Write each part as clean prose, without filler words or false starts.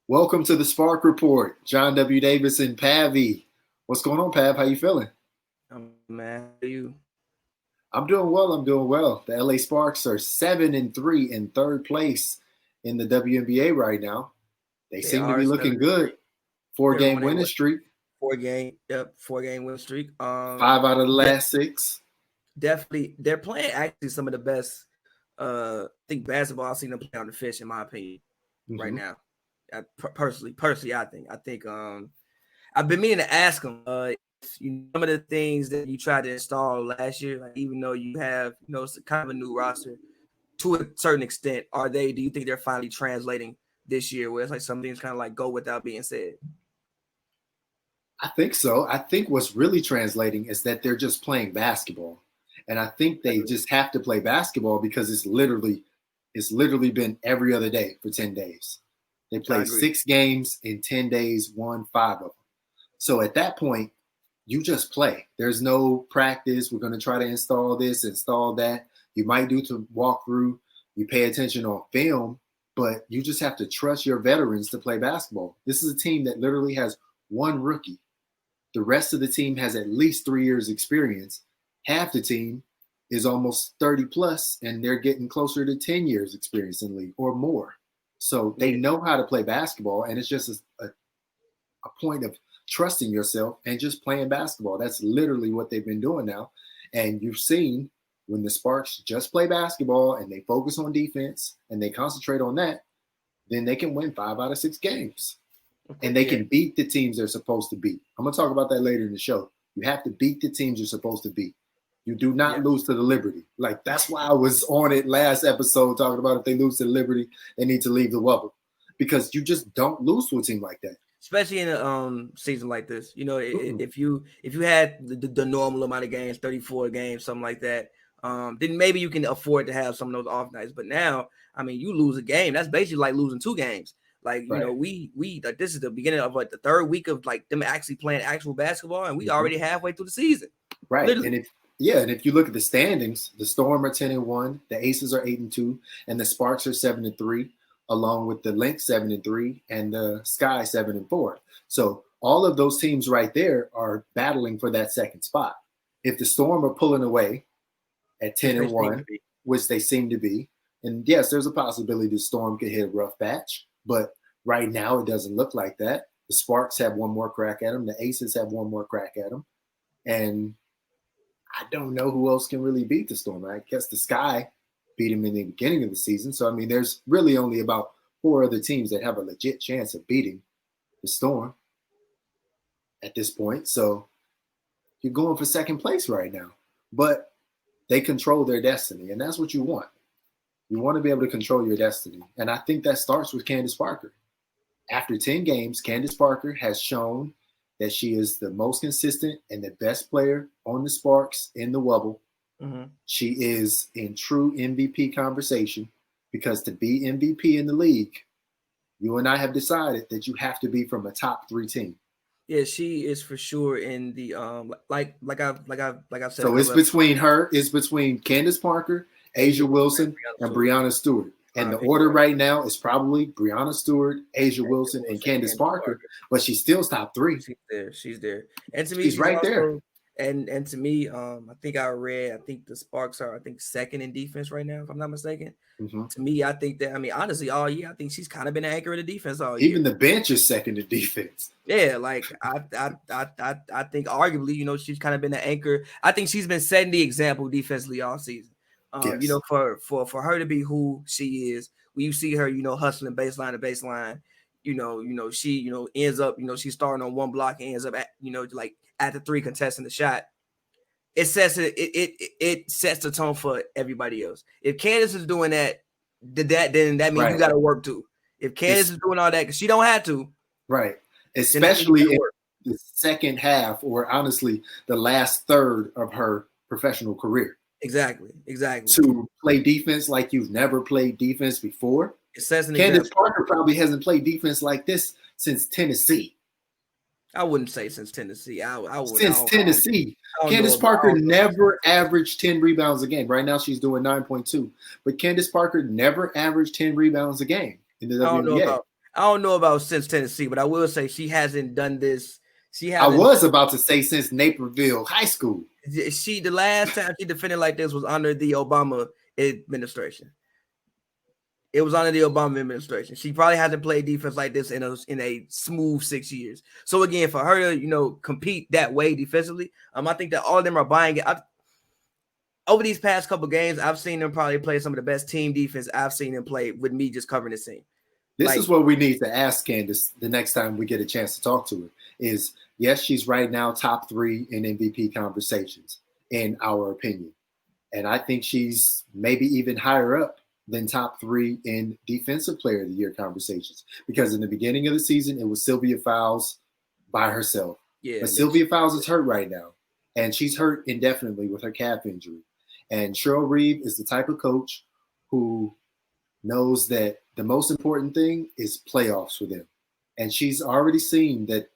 Welcome to the Spark Report. John W Davis and Pavy. What's going on, Pav? How you feeling? Man, how are you? I'm doing well. The LA Sparks are 7-3 in third place in the WNBA right now. They seem to be looking good. 4-game winning streak. 4-game win streak. 5 out of the last 6. Definitely, they're playing actually some of the best. I think basketball I've seen them play on the fish, in my opinion, right now. Personally, I think I've been meaning to ask them. Some of the things that you tried to install last year, like even though you have, it's kind of a new roster to a certain extent, do you think they're finally translating this year where it's like some things kind of like go without being said? I think so. I think what's really translating is that they're just playing basketball. And I think they just have to play basketball because it's literally been every other day for 10 days. They played 6 games in 10 days, won 5 of them. So at that point, you just play. There's no practice. We're going to try to install this, install that. You might do to walk through. You pay attention on film, but you just have to trust your veterans to play basketball. This is a team that literally has one rookie. The rest of the team has at least 3 years experience. Half the team is almost 30 plus, and they're getting closer to 10 years experience in the league or more. So they know how to play basketball, and it's just a point of trusting yourself and just playing basketball. That's literally what they've been doing now. And you've seen when the Sparks just play basketball and they focus on defense and they concentrate on that, then they can win 5 out of 6 games. And they can beat the teams they're supposed to beat. I'm going to talk about that later in the show. You have to beat the teams you're supposed to beat. You do not lose to the Liberty. Like, that's why I was on it last episode talking about if they lose to the Liberty, they need to leave the bubble. Because you just don't lose to a team like that. Especially in a season like this. If you had the normal amount of games, 34 games, something like that, then maybe you can afford to have some of those off nights. But now, I mean, you lose a game. That's basically like losing 2 games. Like, we like this is the beginning of like the 3rd week of like them actually playing actual basketball, and we already halfway through the season. Right. Literally. And if you look at the standings, the Storm are 10-1, the Aces are 8-2, and the Sparks are 7-3, along with the Lynx 7-3 and the Sky 7-4. So all of those teams right there are battling for that second spot. If the Storm are pulling away at 10-1, which they seem to be, and yes, there's a possibility the Storm could hit a rough patch, but right now it doesn't look like that. The Sparks have one more crack at them. The Aces have one more crack at them. And I don't know who else can really beat the Storm. I guess the Sky beat them in the beginning of the season. So, I mean, there's really only about 4 other teams that have a legit chance of beating the Storm at this point. So you're going for second place right now. But they control their destiny, and that's what you want. You want to be able to control your destiny. And I think that starts with Candace Parker. After 10 games, Candace Parker has shown that she is the most consistent and the best player on the Sparks in the Wubble. Mm-hmm. She is in true MVP conversation because to be MVP in the league, you and I have decided that you have to be from a top 3 team. Yeah, she is for sure in the like I've said. So it's between Candace Parker, Asia Wilson, and Breanna Stewart. And the order right now is probably Breanna Stewart, Asia Wilson, and Candace Parker. But she's still top 3. She's there. And to me, she's right there. And to me, I think the Sparks are, 2nd in defense right now, if I'm not mistaken. Mm-hmm. To me, I think that, honestly, all year, I think she's kind of been an anchor in the defense all year. Even the bench is 2nd in defense. Yeah, like I think arguably, she's kind of been an anchor. I think she's been setting the example defensively all season. Yes. For her to be who she is, when you see her, hustling baseline to baseline, she, ends up, she's starting on one block and ends up at, like at the 3 contesting the shot. It sets the tone for everybody else. If Candace is doing that, then that means you got to work too. If Candace is doing all that, because she don't have to. Right. Especially in the second half, or honestly, the last third of her professional career. Exactly. To play defense like you've never played defense before. It says Candace Parker probably hasn't played defense like this since Tennessee. I wouldn't say since Tennessee. Since Tennessee. Candace Parker never averaged 10 rebounds a game. Right now she's doing 9.2. But Candace Parker never averaged 10 rebounds a game in the WNBA. I don't know about since Tennessee, but I will say she hasn't done this. I was about to say since Naperville High School. The last time she defended like this was under the Obama administration. It was under the Obama administration. She probably hasn't played defense like this in a smooth 6 years. So again, for her to compete that way defensively, I think that all of them are buying it. Over these past couple games, I've seen them probably play some of the best team defense I've seen them play with me just covering the team. This is what we need to ask Candace the next time we get a chance to talk to her is, yes, she's right now top 3 in MVP conversations, in our opinion. And I think she's maybe even higher up than top 3 in Defensive Player of the Year conversations. Because in the beginning of the season, it was Sylvia Fowles by herself. Yeah, but Sylvia Fowles is hurt right now. And she's hurt indefinitely with her calf injury. And Cheryl Reeve is the type of coach who knows that the most important thing is playoffs for them. And she's already seen that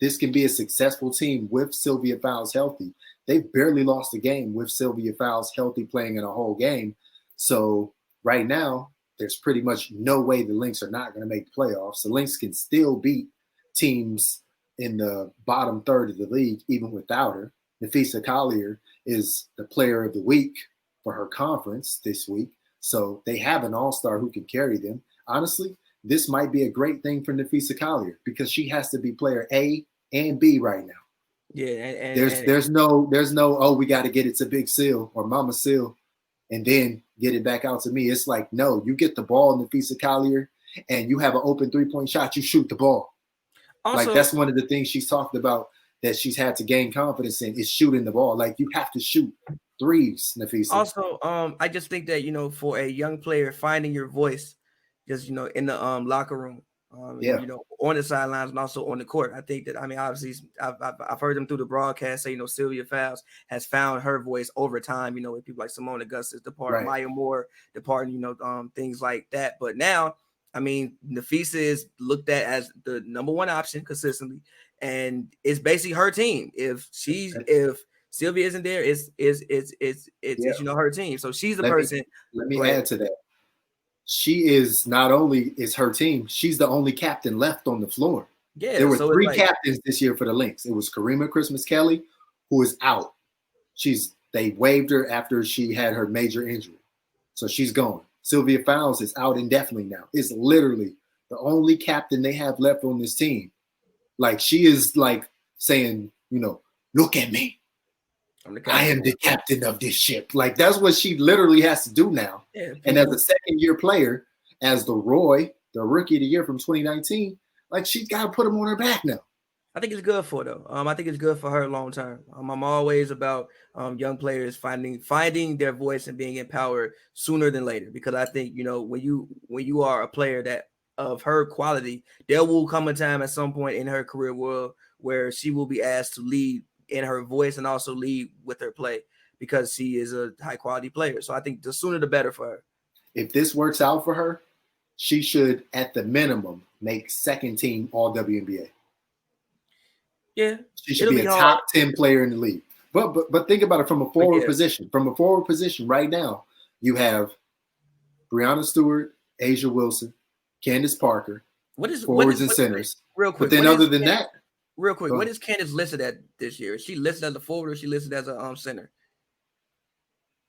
this can be a successful team with Sylvia Fowles healthy. They've barely lost a game with Sylvia Fowles healthy playing in a whole game. So right now, there's pretty much no way the Lynx are not going to make the playoffs. The Lynx can still beat teams in the bottom third of the league, even without her. Nafisa Collier is the player of the week for her conference this week. So they have an all-star who can carry them. Honestly, this might be a great thing for Nafisa Collier because she has to be player A and B right now. Yeah, and there's no oh, we got to get it to Big Seal or Mama Seal and then get it back out to me. It's like, no, you get the ball, Nafisa Collier, and you have an open 3-point shot, you shoot the ball. Also, like that's one of the things she's talked about that she's had to gain confidence in is shooting the ball. Like you have to shoot threes, Nafisa. Also, I just think that, for a young player, finding your voice just, in the locker room, and, on the sidelines and also on the court. I think that, obviously I've heard them through the broadcast say, Sylvia Fowles has found her voice over time, with people like Simone Augustus departing, Maya Moore departing, things like that. But now, Nafisa is looked at as the number one option consistently, and it's basically her team. If Sylvia isn't there, it's her team. So she's the person. Let me add to that. She is not only is her team, she's the only captain left on the floor. Yeah, there were 3 captains this year for the Lynx. It was Karima Christmas Kelly, who is out. They waived her after she had her major injury. So she's gone. Sylvia Fowles is out indefinitely now. It's literally the only captain they have left on this team. Like she is like saying, look at me. I am the captain of this ship. Like that's what she literally has to do now. Yeah, and as a second-year player, as the rookie of the year from 2019, like she's got to put him on her back now. I think it's good for her, though. I think it's good for her long term. I'm always about young players finding their voice and being empowered sooner than later, because I think when you are a player that of her quality, there will come a time at some point in her career where she will be asked to lead in her voice and also lead with her play because she is a high quality player. So I think the sooner the better for her. If this works out for her, she should at the minimum make second team all WNBA. Yeah. She should be a top 10 player in the league. But think about it from a forward position. From a forward position right now, you have Breanna Stewart, Asia Wilson, Candace Parker, forwards and centers. Real quick. But then other than that, real quick, what is Candace listed at this year? Is she listed as a forward or is she listed as a center?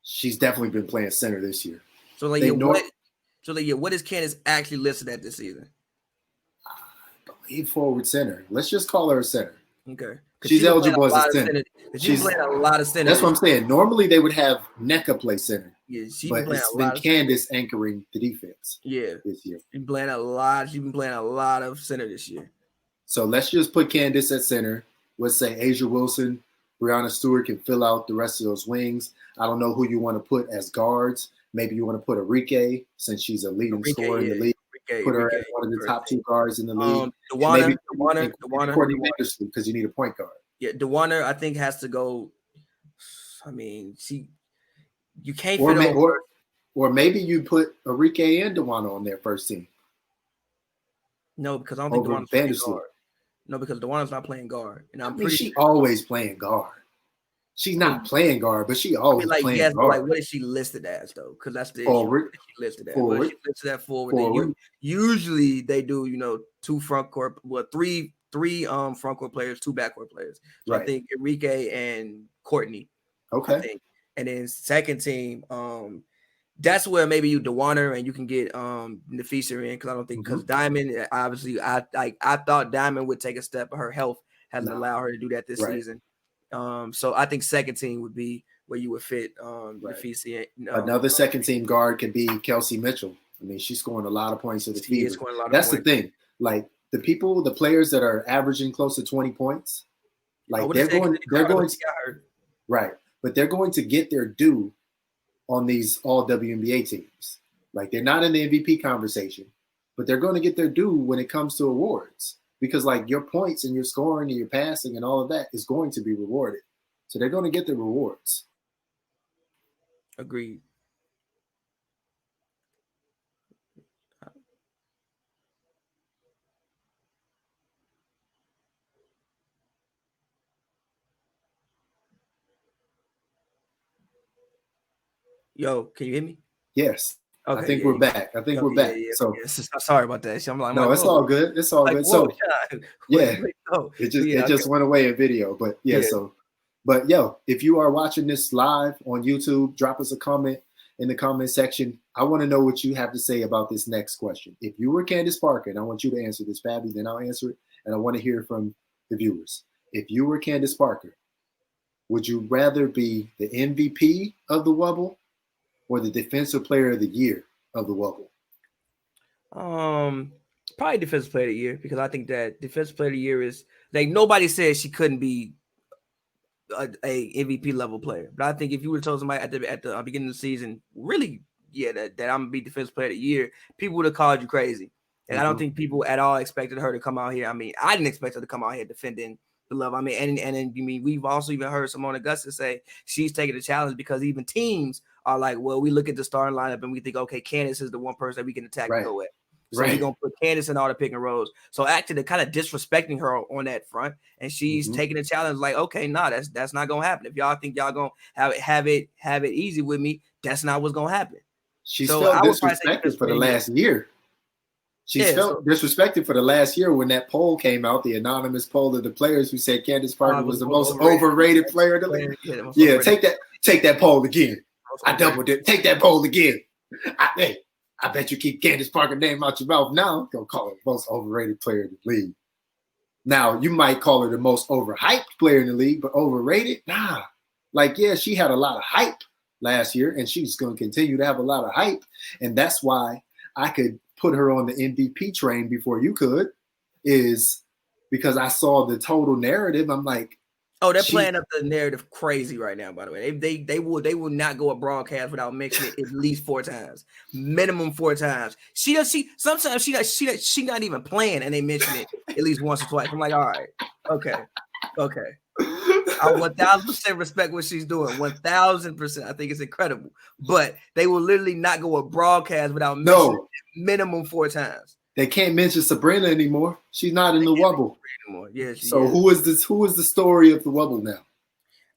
She's definitely been playing center this year. So what is Candace actually listed at this season? I believe forward center. Let's just call her a center. Okay. She's eligible as a center. She's playing a lot of center. That's what I'm saying. Normally they would have NECA play center. Yeah, but it's been Candace anchoring the defense. Yeah, this year. She's been playing a lot of center this year. So let's just put Candace at center. Let's say Asia Wilson, Breanna Stewart can fill out the rest of those wings. I don't know who you want to put as guards. Maybe you want to put Enrique, since she's a leading scorer in the league. Put her as one of the top 2 guards in the league. DeWanna, because you need a point guard. Yeah, DeWanna, I think has to go. You can't or maybe you put Enrique and DeWanna on their first team. No, because I don't think DeWanna's playing guard. No, because DeWanna's not playing guard, and I'm pretty she's always playing guard. She's not playing guard, but she always like playing yes, guard. Like what is she listed as though? Because that's the forward. issue. She listed as Forward. Well, she listed at forward. Usually they do, 2 front court, three front court players, 2 backcourt players. So right. I think Enrique and Courtney. Okay. I think. And then second team, that's where maybe you dewan her and you can get Nafisa in, because I don't think because Diamond, obviously I thought Diamond would take a step, but her health hasn't allowed her to do that this season. So I think second team would be where you would fit Nafisa. Another second team guard could be Kelsey Mitchell. I mean, she's scoring a lot of points for the Fever. That's the thing. Like the players that are averaging close to 20 points, like they're going right, but they're going to get their due on these all WNBA teams. Like they're not in the MVP conversation, but they're going to get their due when it comes to awards, because like your points and your scoring and your passing and all of that is going to be rewarded. So they're going to get the rewards. Agreed. Yo, can you hear me? Yes. Okay, I think we're back. We're back. So sorry about that. I'm like, no, it's all good. It's all good. So yeah, it just went away in video, but So, but yo, if you are watching this live on YouTube, drop us a comment in the comment section. I want to know what you have to say about this next question. If you were Candace Parker, and I want you to answer this, Pavy, then I'll answer it, and I want to hear from the viewers. If you were Candace Parker, would you rather be the MVP of the Wubble or the Defensive Player of the Year of the Wubble? Probably Defensive Player of the Year, because I think that Defensive Player of the Year is like, nobody says she couldn't be a MVP level player. But I think if you would have told somebody at the beginning of the season, really, that I'm gonna be Defensive Player of the Year, people would have called you crazy. And I don't think people at all expected her to come out here. I mean, I didn't expect her to come out here defending the love. I mean, and we've also even heard Simone Augusta say she's taking the challenge, because even teams are like, well, we look at the starting lineup and we think, okay, Candace is the one person that we can attack and go at. So we're going to put Candace in all the pick and rolls. So actually, they're kind of disrespecting her on that front. And she's taking the challenge like, okay, that's not going to happen. If y'all think y'all going to have it easy with me, that's not what's going to happen. She's felt disrespected for the last year. She's felt disrespected for the last year when that poll came out, the anonymous poll of the players who said Candace Parker was the most overrated player in the league. Yeah, take that poll again. I doubled it. Take that poll again. I bet you keep Candace Parker name out your mouth now. I'm gonna call her the most overrated player in the league. Now you might call her the most overhyped player in the league, but overrated? Nah. Like, yeah, she had a lot of hype last year, and she's gonna continue to have a lot of hype. And that's why I could put her on the MVP train before you could, is because I saw the total narrative. I'm like, oh, they're playing up the narrative crazy right now, by the way. They will not go a broadcast without mentioning it at least 4 times. Minimum 4 times. Sometimes she not even playing and they mention it at least once or twice. I'm like, all right, okay. I 1,000% respect what she's doing. 1,000%. I think it's incredible. But they will literally not go a broadcast without mentioning it minimum 4 times. They can't mention Sabrina anymore. She's not in the Wubble anymore. Yeah. So who is this? Who is the story of the Wubble now?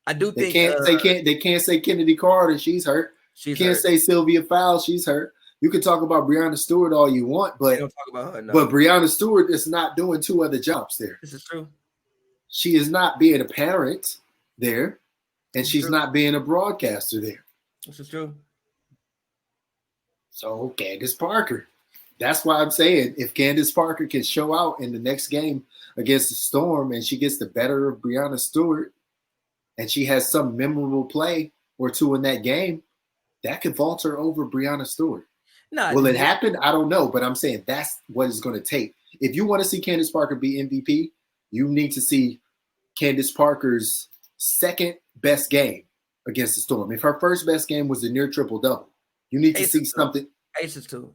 I do think they can't say Kennedy Carter. She's hurt. Can't say Sylvia Fowles. She's hurt. You can talk about Breanna Stewart all you want, but don't talk about her, no. But Breanna Stewart is not doing 2 other jobs there. This is true. She is not being a parent there, and she's not being a broadcaster there. This is true. So Candace Parker. That's why I'm saying if Candace Parker can show out in the next game against the Storm and she gets the better of Breanna Stewart and she has some memorable play or 2 in that game, that could vault her over Breanna Stewart. Will it happen? I don't know, but I'm saying that's what it's going to take. If you want to see Candace Parker be MVP, you need to see Candace Parker's second best game against the Storm. If her first best game was the near triple-double, you need to see something. Aces too.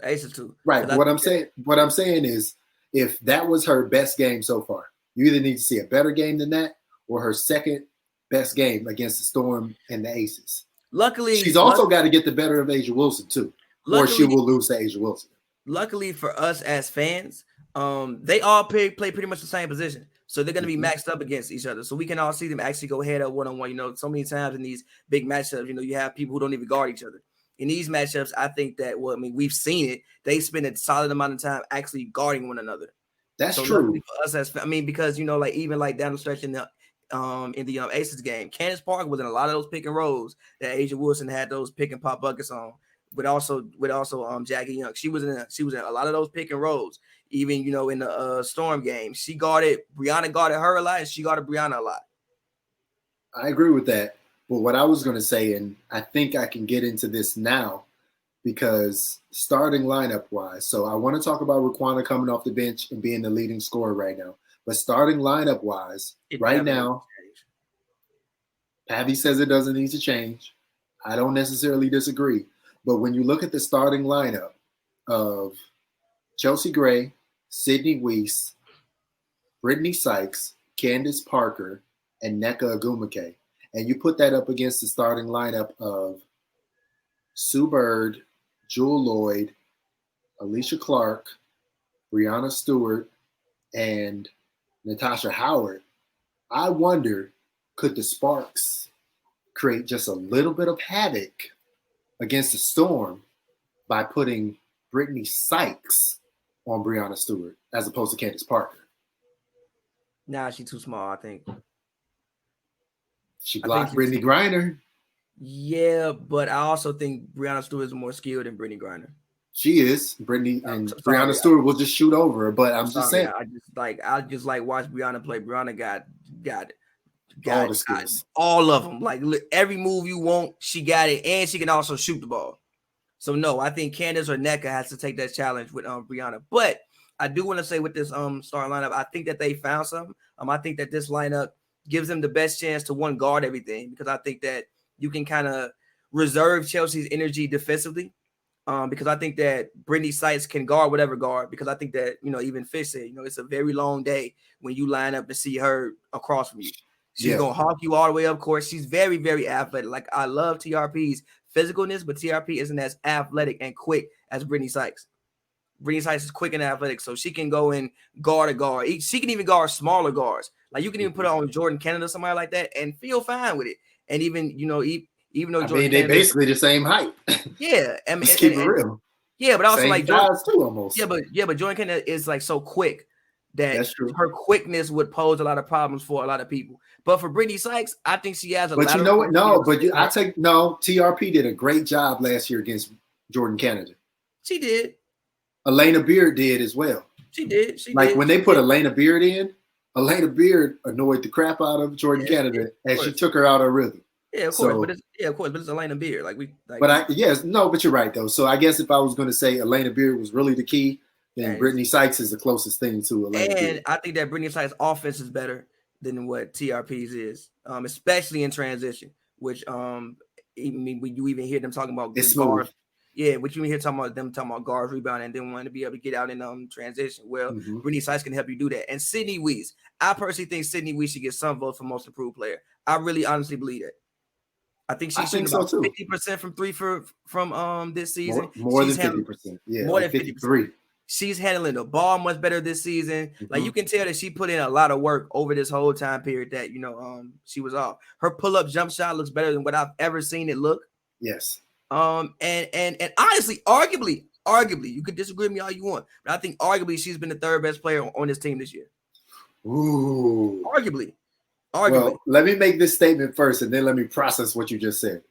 Right. What I'm saying is, if that was her best game so far, you either need to see a better game than that or her second best game against the Storm and the Aces. Luckily, she's also got to get the better of Asia Wilson too, or she will lose to Asia Wilson. Luckily for us as fans, they all play pretty much the same position. So they're going to be maxed up against each other. So we can all see them actually go head up one-on-one. You know, so many times in these big matchups, you know, you have people who don't even guard each other. In these matchups, I think that, well, I mean, we've seen it. They spend a solid amount of time actually guarding one another. That's true. For us, because, you know, like even like down the stretch in the Aces game, Candace Parker was in a lot of those pick and rolls that Asia Wilson had those pick and pop buckets on. With also Jackie Young, she was in a lot of those pick and rolls. Even, you know, in the Storm game, Brianna guarded her a lot, and she guarded Brianna a lot. I agree with that. But what I was going to say, and I think I can get into this now, because starting lineup wise, so I want to talk about Raquana coming off the bench and being the leading scorer right now. But starting lineup wise, right now, Pavy says it doesn't need to change. I don't necessarily disagree. But when you look at the starting lineup of Chelsea Gray, Sydney Weiss, Brittany Sykes, Candace Parker, and Nneka Ogwumike, and you put that up against the starting lineup of Sue Bird, Jewel Lloyd, Alicia Clark, Brianna Stewart, and Natasha Howard, I wonder, could the Sparks create just a little bit of havoc against the Storm by putting Brittany Sykes on Brianna Stewart as opposed to Candace Parker? Nah, she's too small, I think. She blocked Brittany Griner. Yeah, but I also think Brianna Stewart is more skilled than Brittany Griner. She is. Brianna Stewart will just shoot over her, but I'm just saying. I just watch Brianna play. Brianna got all the skills. All of them. Like every move you want, she got it, and she can also shoot the ball. So no, I think Candace or Nneka has to take that challenge with Brianna. But I do want to say with this starting lineup, I think that they found something. I think that this lineup gives them the best chance to guard everything, because I think that you can kind of reserve Chelsea's energy defensively. Because I think that Brittany Sykes can guard whatever guard, because I think that, you know, even Fish said, you know, it's a very long day when you line up and see her across from you. She's going to hawk you all the way up court. She's very, very athletic. Like, I love TRP's physicalness, but TRP isn't as athletic and quick as Brittany Sykes. Brittany Sykes is quick and athletic, so she can go and guard a guard. She can even guard smaller guards. Like, you can even put her on Jordan Canada, somebody like that, and feel fine with it. And even, you know, even though Jordan they're basically the same height. Yeah, I mean, let's keep it real. Yeah, but also same like Jordan too, almost. Yeah, but Jordan Canada is like so quick that her quickness would pose a lot of problems for a lot of people. But for Brittany Sykes, I think she has a. But you know what? No, but TRP did a great job last year against Jordan Canada. She did. Elena Beard did as well. She did. When they put Elena Beard in, Elena Beard annoyed the crap out of Jordan Canada, and she took her out of rhythm. Yeah, of course. But it's Elena Beard. But you're right though. So I guess if I was going to say Elena Beard was really the key, then Brittany Sykes is the closest thing to Elena Beard. And I think that Brittany Sykes' offense is better than what TRP's is, especially in transition. Which when you even hear them talking about guards. Yeah, which you hear talking about guards rebounding and then wanting to be able to get out in transition. Well, Brittany Sykes can help you do that. And Sydney Weiss, I personally think Sydney Weiss should get some votes for most improved player. I really honestly believe that. I think she's shooting about 50% from three from this season. More than 50%. Yeah, more than 53. She's handling the ball much better this season. Like, you can tell that she put in a lot of work over this whole time period that, you know, she was off. Her pull-up jump shot looks better than what I've ever seen it look. Yes. And honestly, arguably, you could disagree with me all you want, but I think arguably she's been the third best player on this team this year. Ooh. Arguably. Well, let me make this statement first, and then let me process what you just said.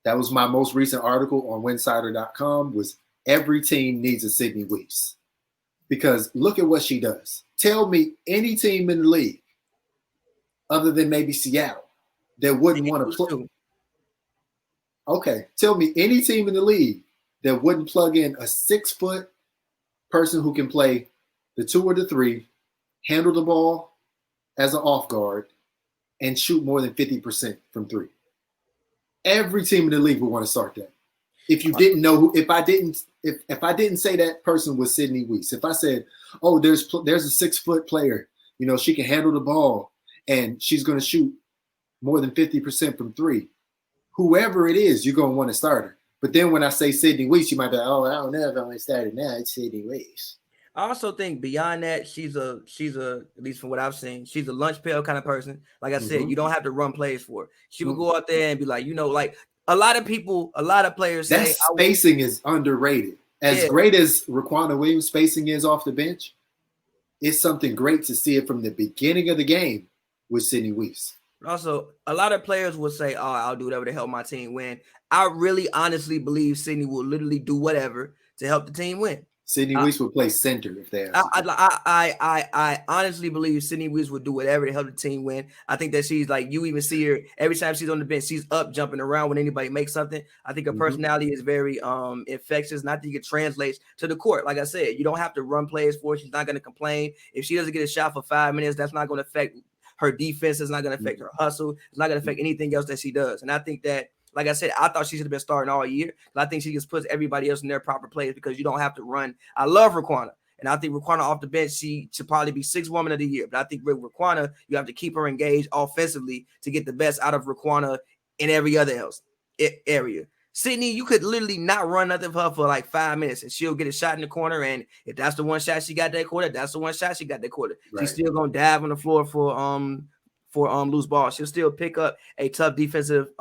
That was my most recent article on Winsidr.com, was every team needs a Sydney Weiss. Because look at what she does. Tell me any team in the league, other than maybe Seattle, that wouldn't want to play. Okay, tell me any team in the league that wouldn't plug in a 6-foot person who can play the 2 or the 3, handle the ball as an off guard, and shoot more than 50% from 3. Every team in the league would want to start that. If you didn't know if I didn't say that person was Sydney Weiss, if I said, oh, there's a 6-foot player, you know, she can handle the ball and she's going to shoot more than 50% from 3. Whoever it is, you're going to want to start her. But then when I say Sydney Weiss, you might be like, oh, I don't know if I'm going to start it now. It's Sydney Weiss. I also think beyond that, she's a at least from what I've seen, she's a lunch pail kind of person. Like I said, you don't have to run plays for her. She would go out there and be like, like a lot of players that say spacing is underrated. As great as Raquana Williams' spacing is off the bench, it's something great to see it from the beginning of the game with Sydney Weiss. Also, a lot of players will say, "Oh, I'll do whatever to help my team win." I really honestly believe Sydney will literally do whatever to help the team win. Sydney Weiss would play center if they asked. I honestly believe Sydney Weiss would do whatever to help the team win. I think that she's like, you even see her every time she's on the bench, she's up jumping around when anybody makes something. I think her personality is very infectious, and I think it translates to the court. Like I said, you don't have to run plays for her. She's not going to complain. If she doesn't get a shot for 5 minutes, that's not going to affect her defense. It's not going to affect her hustle. It's not going to affect anything else that she does. And I think that, like I said, I thought she should have been starting all year. I think she just puts everybody else in their proper place because you don't have to run. I love Raquana, and I think Raquana off the bench, she should probably be 6th woman of the year. But I think with Raquana, you have to keep her engaged offensively to get the best out of Raquana in every other area. Sydney, you could literally not run nothing for her for like 5 minutes, and she'll get a shot in the corner. And if that's the one shot she got that quarter, that's the one shot she got that quarter. Right. She's still gonna dive on the floor for loose ball. She'll still pick up a tough defensive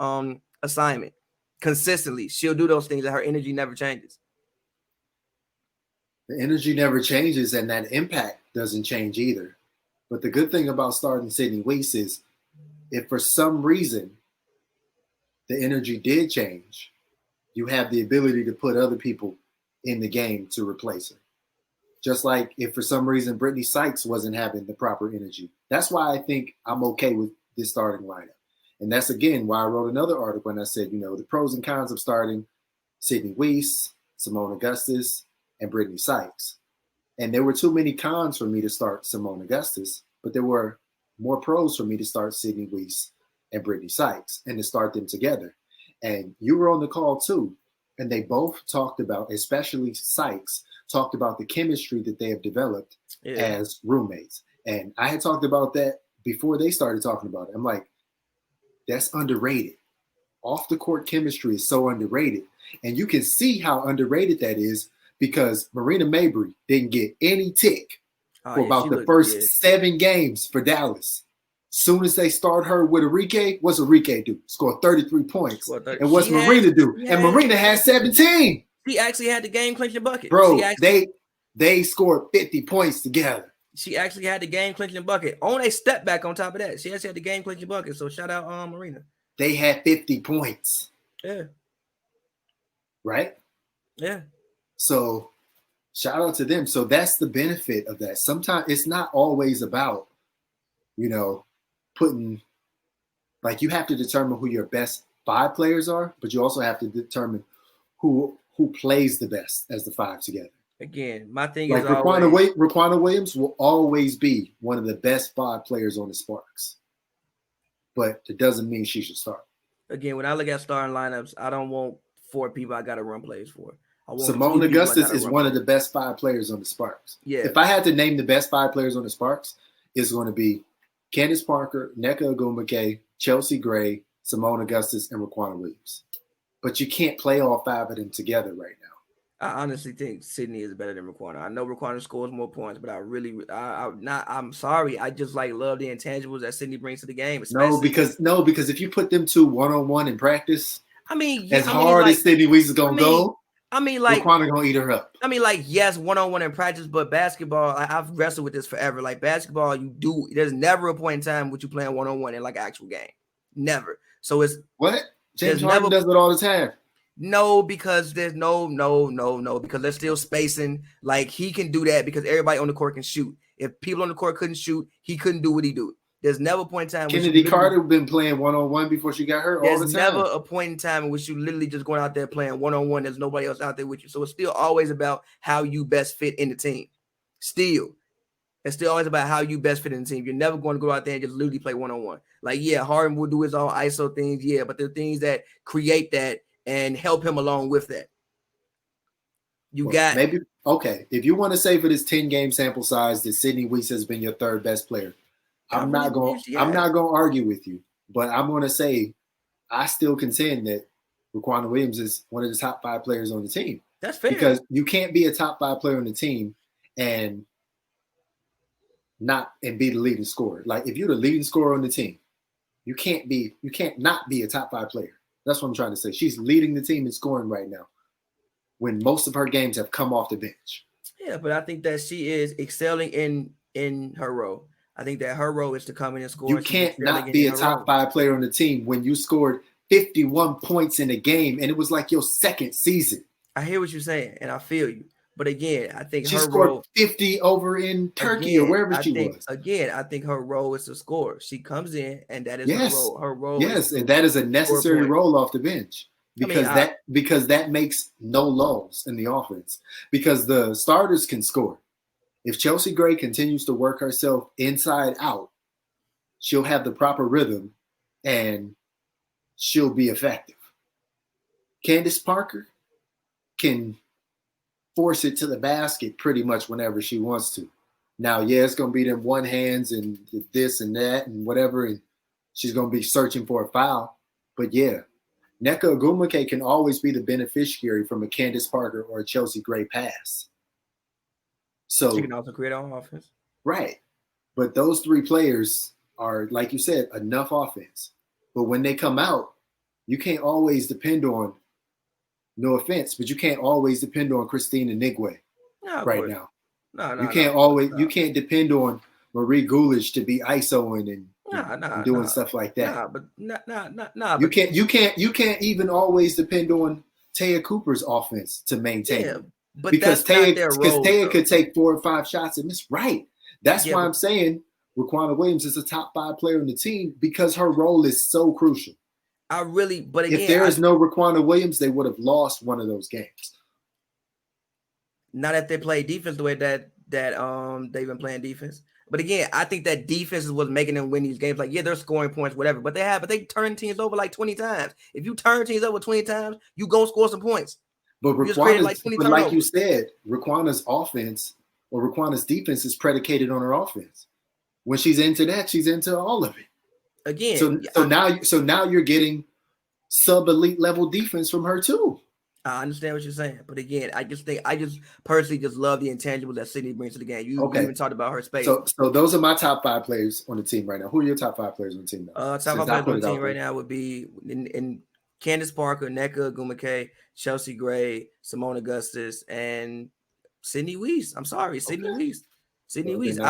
assignment consistently. She'll do those things, and her energy never changes. The energy never changes, and that impact doesn't change either. But the good thing about starting Sydney Weiss is if for some reason the energy did change, you have the ability to put other people in the game to replace her. Just like if for some reason Brittany Sykes wasn't having the proper energy. That's why I think I'm okay with this starting lineup. And that's, again, why I wrote another article and I said, the pros and cons of starting Sydney Weiss, Simone Augustus, and Brittany Sykes. And there were too many cons for me to start Simone Augustus, but there were more pros for me to start Sydney Weiss and Brittany Sykes and to start them together. And you were on the call too. And they both talked about, especially Sykes, talked about the chemistry that they have developed as roommates. And I had talked about that before they started talking about it. I'm like, that's underrated. Off the court chemistry is so underrated. And you can see how underrated that is because Marina Mabrey didn't get any tick for about the first 7 games for Dallas. Soon as they start her with Enrique, what's Enrique do? Score 33 points. And what's Marina do? And Marina had 17. She actually had the game-clinching bucket. Bro, they scored 50 points together. She actually had the game-clinching bucket. On a step back on top of that. She actually had the game-clinching bucket. So shout out Marina. They had 50 points. Yeah. Right? Yeah. So shout out to them. So that's the benefit of that. Sometimes it's not always about, putting, like, you have to determine who your best 5 players are, but you also have to determine who plays the best as the 5 together. Again, my thing is Raquana Williams will always be one of the best 5 players on the Sparks, but it doesn't mean she should start. Again, when I look at starting lineups, I don't want 4 people I got to run plays for. Simone Augustus is one of the best 5 players on the Sparks. Yeah. If I had to name the best 5 players on the Sparks, it's going to be Candace Parker, Nneka Ogwumike, Chelsea Gray, Simone Augustus, and Raquana Williams. But you can't play all 5 of them together right now. I honestly think Sydney is better than Raquana. I know Raquana scores more points, but I'm sorry. I just love the intangibles that Sydney brings to the game. No, because if you put them 2 1-on-1 in practice, as hard as Sydney Weiss is gonna go, Raquana gonna eat her up. Yes, 1-on-1 in practice, but basketball, I've wrestled with this forever. Like basketball, there's never a point in time with you playing 1-on-1 in like actual game. Never. So it's what? James Harden does it all the time. No, because there's no, because they're still spacing. Like he can do that because everybody on the court can shoot. If people on the court couldn't shoot, he couldn't do what he do. There's never a point in time. Kennedy Carter been playing 1-on-1 before she got hurt all the time. There's never a point in time in which you literally just going out there playing 1-on-1. There's nobody else out there with you. So it's still always about how you best fit in the team. It's still always about how you best fit in the team. You're never going to go out there and just literally play 1-on-1. Like, yeah, Harden will do his own ISO things, yeah, but there are things that create that and help him along with that. Maybe okay. If you want to say for this 10-game sample size that Sydney Weiss has been your 3rd best player, I'm not going to argue with you, but I'm going to say I still contend that Raquana Williams is one of the top 5 players on the team. That's fair. Because you can't be a top 5 player on the team and be the leading scorer. Like if you're the leading scorer on the team, you can't not be a top 5 player. That's what I'm trying to say. She's leading the team in scoring right now when most of her games have come off the bench. Yeah, but I think that she is excelling in her role. I think that her role is to come in and score. You can't not be a top 5 player on the team when you scored 51 points in a game and it was like your second season. I hear what you're saying and I feel you. But again, I think she her scored role 50 over in Turkey or wherever she was. Again, I think her role is to score. She comes in and that is her role. Her role and that is a necessary role off the bench. Because that makes no lulls in the offense. Because the starters can score. If Chelsea Gray continues to work herself inside out, she'll have the proper rhythm and she'll be effective. Candace Parker can force it to the basket pretty much whenever she wants to. Now, it's going to be them one hands and this and that and whatever, and she's going to be searching for a foul. But Nneka Ogwumike can always be the beneficiary from a Candace Parker or a Chelsea Gray pass. So she can also create her own offense. Right. But those 3 players are, like you said, enough offense. But when they come out, you can't always depend on, no offense, but you can't always depend on Christina Nigwe right now. You can't depend on Marie Gulish to be ISOing and doing stuff like that. You can't even always depend on Taya Cooper's offense to maintain it. But because Taya could take 4 or 5 shots and miss. Right. That's why I'm saying Raquana Williams is a top 5 player on the team because her role is so crucial. If there is no Raquana Williams, they would have lost one of those games. Not that they play defense the way that they've been playing defense. But again, I think that defense is what's making them win these games. Like, they're scoring points, whatever. But they turn teams over like 20 times. If you turn teams over 20 times, you gonna score some points. But like you said, Raquana's offense or Raquana's defense is predicated on her offense. When she's into that, she's into all of it. Again, so now you're getting sub-elite level defense from her too. I understand what you're saying, but again, I just personally just love the intangibles that Sydney brings to the game. You even talked about her space. So those are my top 5 players on the team right now. Who are your top 5 players on the team now? Top 5 players on the team right now would be in Candace Parker, Nneka Ogwumike, Chelsea Gray, Simone Augustus, and Sydney Weiss. I'm sorry, Sydney Weiss. Sydney Weiss.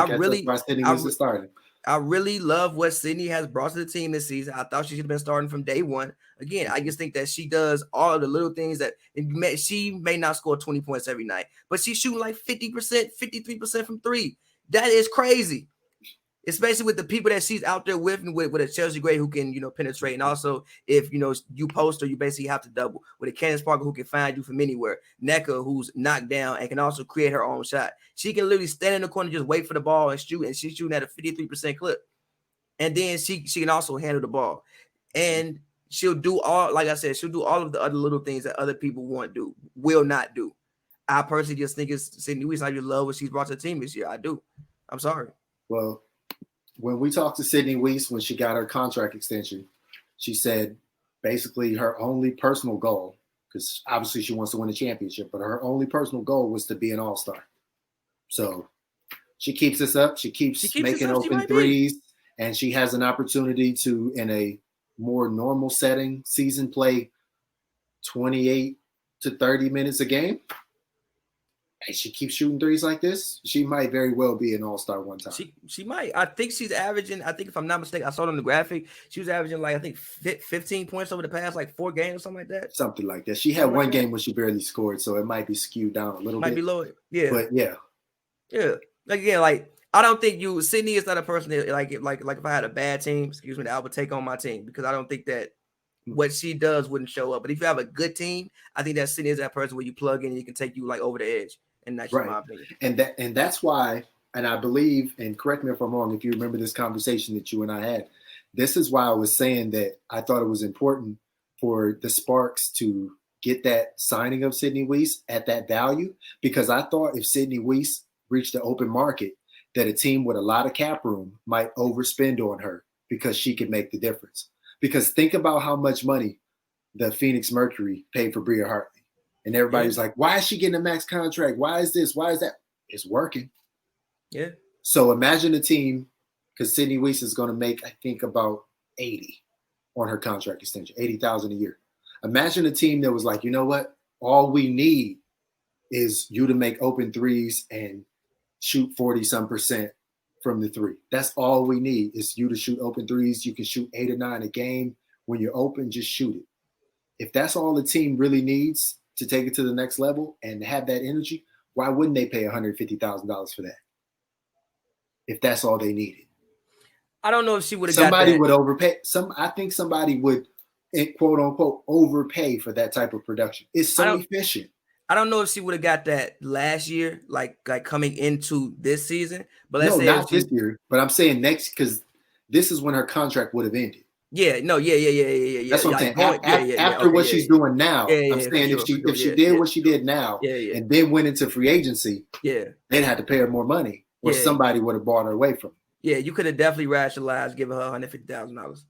I really love what Sydney has brought to the team this season. I thought she should have been starting from day one. Again, I just think that she does all of the little things that she may not score 20 points every night, but she's shooting like 50%, 53% from 3. That is crazy, especially with the people that she's out there with a Chelsea Gray who can, penetrate. And also if, you post her, you basically have to double with a Candace Parker who can find you from anywhere. Nneka, who's knocked down and can also create her own shot. She can literally stand in the corner, just wait for the ball and shoot. And she's shooting at a 53% clip. And then she can also handle the ball. And she'll do all of the other little things that other people will not do. I personally just think it's Sydney Weiss. I just love what she's brought to the team this year. I do. I'm sorry. Well, when we talked to Sydney Weiss when she got her contract extension, she said basically her only personal goal, because obviously she wants to win a championship, but her only personal goal was to be an all-star. So she keeps this up. She keeps making open threes, and she has an opportunity to, in a more normal setting, season play 28 to 30 minutes a game. And she keeps shooting threes like this, she might very well be an all-star one time. She might. I think she's averaging, if I'm not mistaken, I saw it on the graphic, she was averaging 15 points over the past 4 games or something like that. Something like that. She had one game when she barely scored, so it might be skewed down a little bit. Might be low. Yeah. But yeah. Yeah. I don't think Sydney is not a person that if I had a bad team, that I would take on my team, because I don't think that what she does wouldn't show up. But if you have a good team, I think that Sydney is that person where you plug in and you can take you over the edge. And that's my opinion. And that's why, and I believe, and correct me if I'm wrong, if you remember this conversation that you and I had, this is why I was saying that I thought it was important for the Sparks to get that signing of Sydney Weiss at that value, because I thought if Sydney Weiss reached the open market, that a team with a lot of cap room might overspend on her because she could make the difference. Because think about how much money the Phoenix Mercury paid for Bria Hartley. And everybody was like, why is she getting a max contract? Why is this? Why is that? It's working. Yeah. So imagine a team, because Sydney Weiss is going to make, I think, about 80 on her contract extension, 80,000 a year. Imagine a team that was like, you know what? All we need is you to make open threes and shoot 40-some% from the three. That's all we need is you to shoot open threes. You can shoot 8 or 9 a game. When you're open, just shoot it. If that's all the team really needs to take it to the next level and have that energy, why wouldn't they pay $150,000 for that? If that's all they needed. I don't know if she would have got that. Somebody would overpay. I think somebody would, quote unquote, overpay for that type of production. It's so efficient. I don't know if she would have got that last year, like coming into this season. But let's say not this year. But I'm saying next, because this is when her contract would have ended. Yeah, no, yeah. That's what I'm saying. After what she's doing now, I'm saying if she did what she did now, and then went into free agency, they'd have to pay her more money, or somebody would have bought her away from her. Yeah, you could have definitely rationalized giving her $150,000.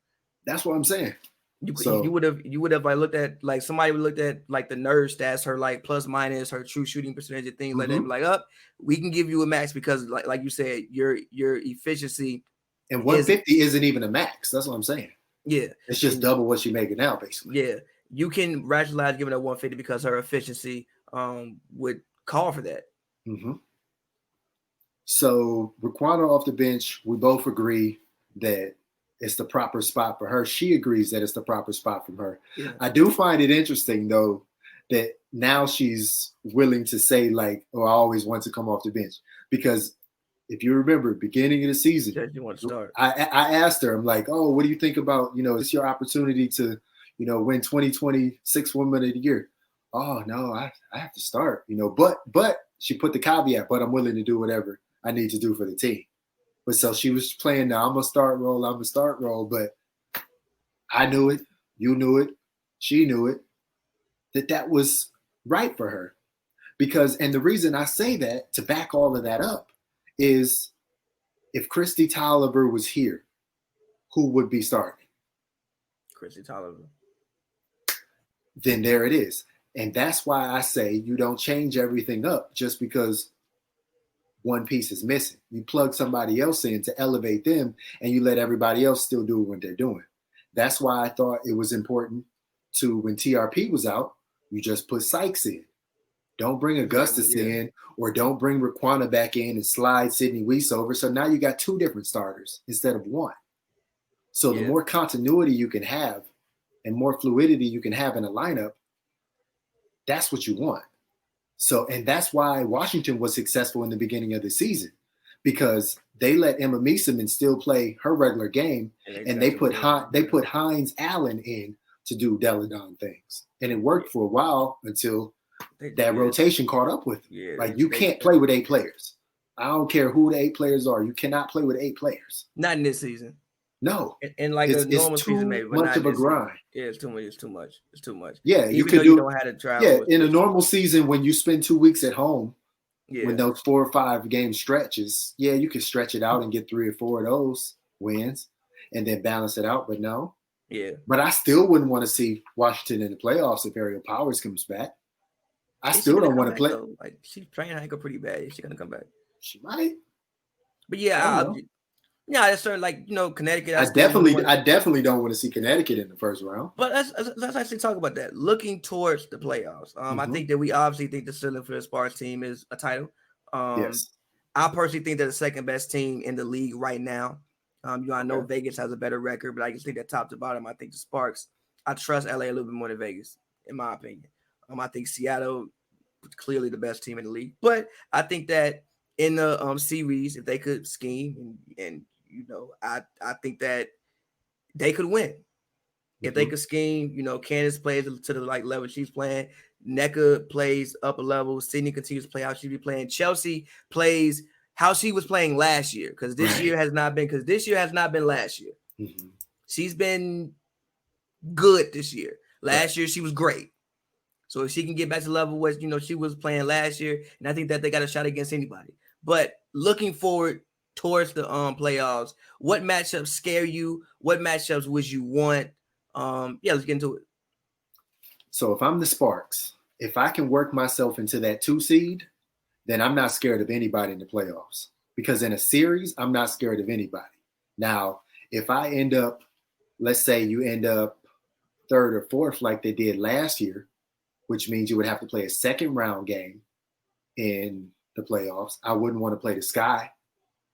That's what I'm saying. You would have like looked at, like, somebody would looked at like the nurse stats, her like plus minus, her true shooting percentage and things like that. Like, we can give you a max because like you said, your efficiency. And 150 isn't even a max. That's what I'm saying. Yeah, it's just double what she's making now, basically. Yeah, you can rationalize giving her 150 because her efficiency would call for that. Mm-hmm. So Raquana off the bench, we both agree that it's the proper spot for her. She agrees that it's the proper spot for her. Yeah. I do find it interesting, though, that now she's willing to say, like, oh, I always want to come off the bench. Because if you remember, beginning of the season, you want to start. I asked her, I'm like, oh, what do you think about, it's your opportunity to, win 2026 Woman of the Year. Oh, no, I have to start, but she put the caveat, but I'm willing to do whatever I need to do for the team. But so she was playing now, I'm a start role, but I knew it, you knew it, she knew it, that was right for her. Because, and the reason I say that, to back all of that up, is if Christy Tolliver was here, who would be starting? Christy Tolliver. Then there it is. And that's why I say you don't change everything up just because one piece is missing. You plug somebody else in to elevate them, and you let everybody else still do what they're doing. That's why I thought it was important to, when TRP was out, you just put Sykes in. Don't bring Augustus in, or don't bring Raquana back in and slide Sydney Weiss over. So now you got 2 different starters instead of 1. So the more continuity you can have and more fluidity you can have in a lineup, that's what you want. So, and that's why Washington was successful in the beginning of the season, because they let Emma Meeseman still play her regular game, and they put Hines Allen in to do Deladon things. And it worked for a while until that rotation caught up with them. Yeah, like, you can't play with 8 players. I don't care who the 8 players are. You cannot play with 8 players. Not in this season. No. And like a normal season, maybe. But much of a grind. Yeah, it's too much. It's too much. Yeah, you could do. You don't have to travel. Yeah, in a normal season, when you spend 2 weeks at home, when those 4 or 5 game stretches, you can stretch it out and get 3 or 4 of those wins, and then balance it out. But no. Yeah. But I still wouldn't want to see Washington in the playoffs if Ariel Powers comes back. I still don't want to play. Though. Like, she's playing ankle pretty bad. Is she gonna come back? She might. But that's sort of like, Connecticut. I definitely don't want to see Connecticut in the first round. But let's actually talk about that. Looking towards the playoffs, I think that we obviously think the ceiling for the Sparks team is a title. Yes. I personally think they're the second best team in the league right now. I know Vegas has a better record, but I just think that top to bottom, I think the Sparks. I trust LA a little bit more than Vegas, in my opinion. I think Seattle is clearly the best team in the league, but I think that in the series, if they could scheme and I think that they could win if they could scheme. Candace plays to the level she's playing. Nneka plays up a level. Sydney continues to play how she be playing. Chelsea plays how she was playing last year, because this year has not been last year. Mm-hmm. She's been good this year. Last year she was great. So if she can get back to the level where she was playing last year, and I think that they got a shot against anybody. But looking forward towards the playoffs, what matchups scare you? What matchups would you want? Let's get into it. So if I'm the Sparks, if I can work myself into that 2 seed, then I'm not scared of anybody in the playoffs. Because in a series, I'm not scared of anybody. Now, if I end up, let's say you end up third or fourth like they did last year, which means you would have to play a second round game in the playoffs. I wouldn't want to play the Sky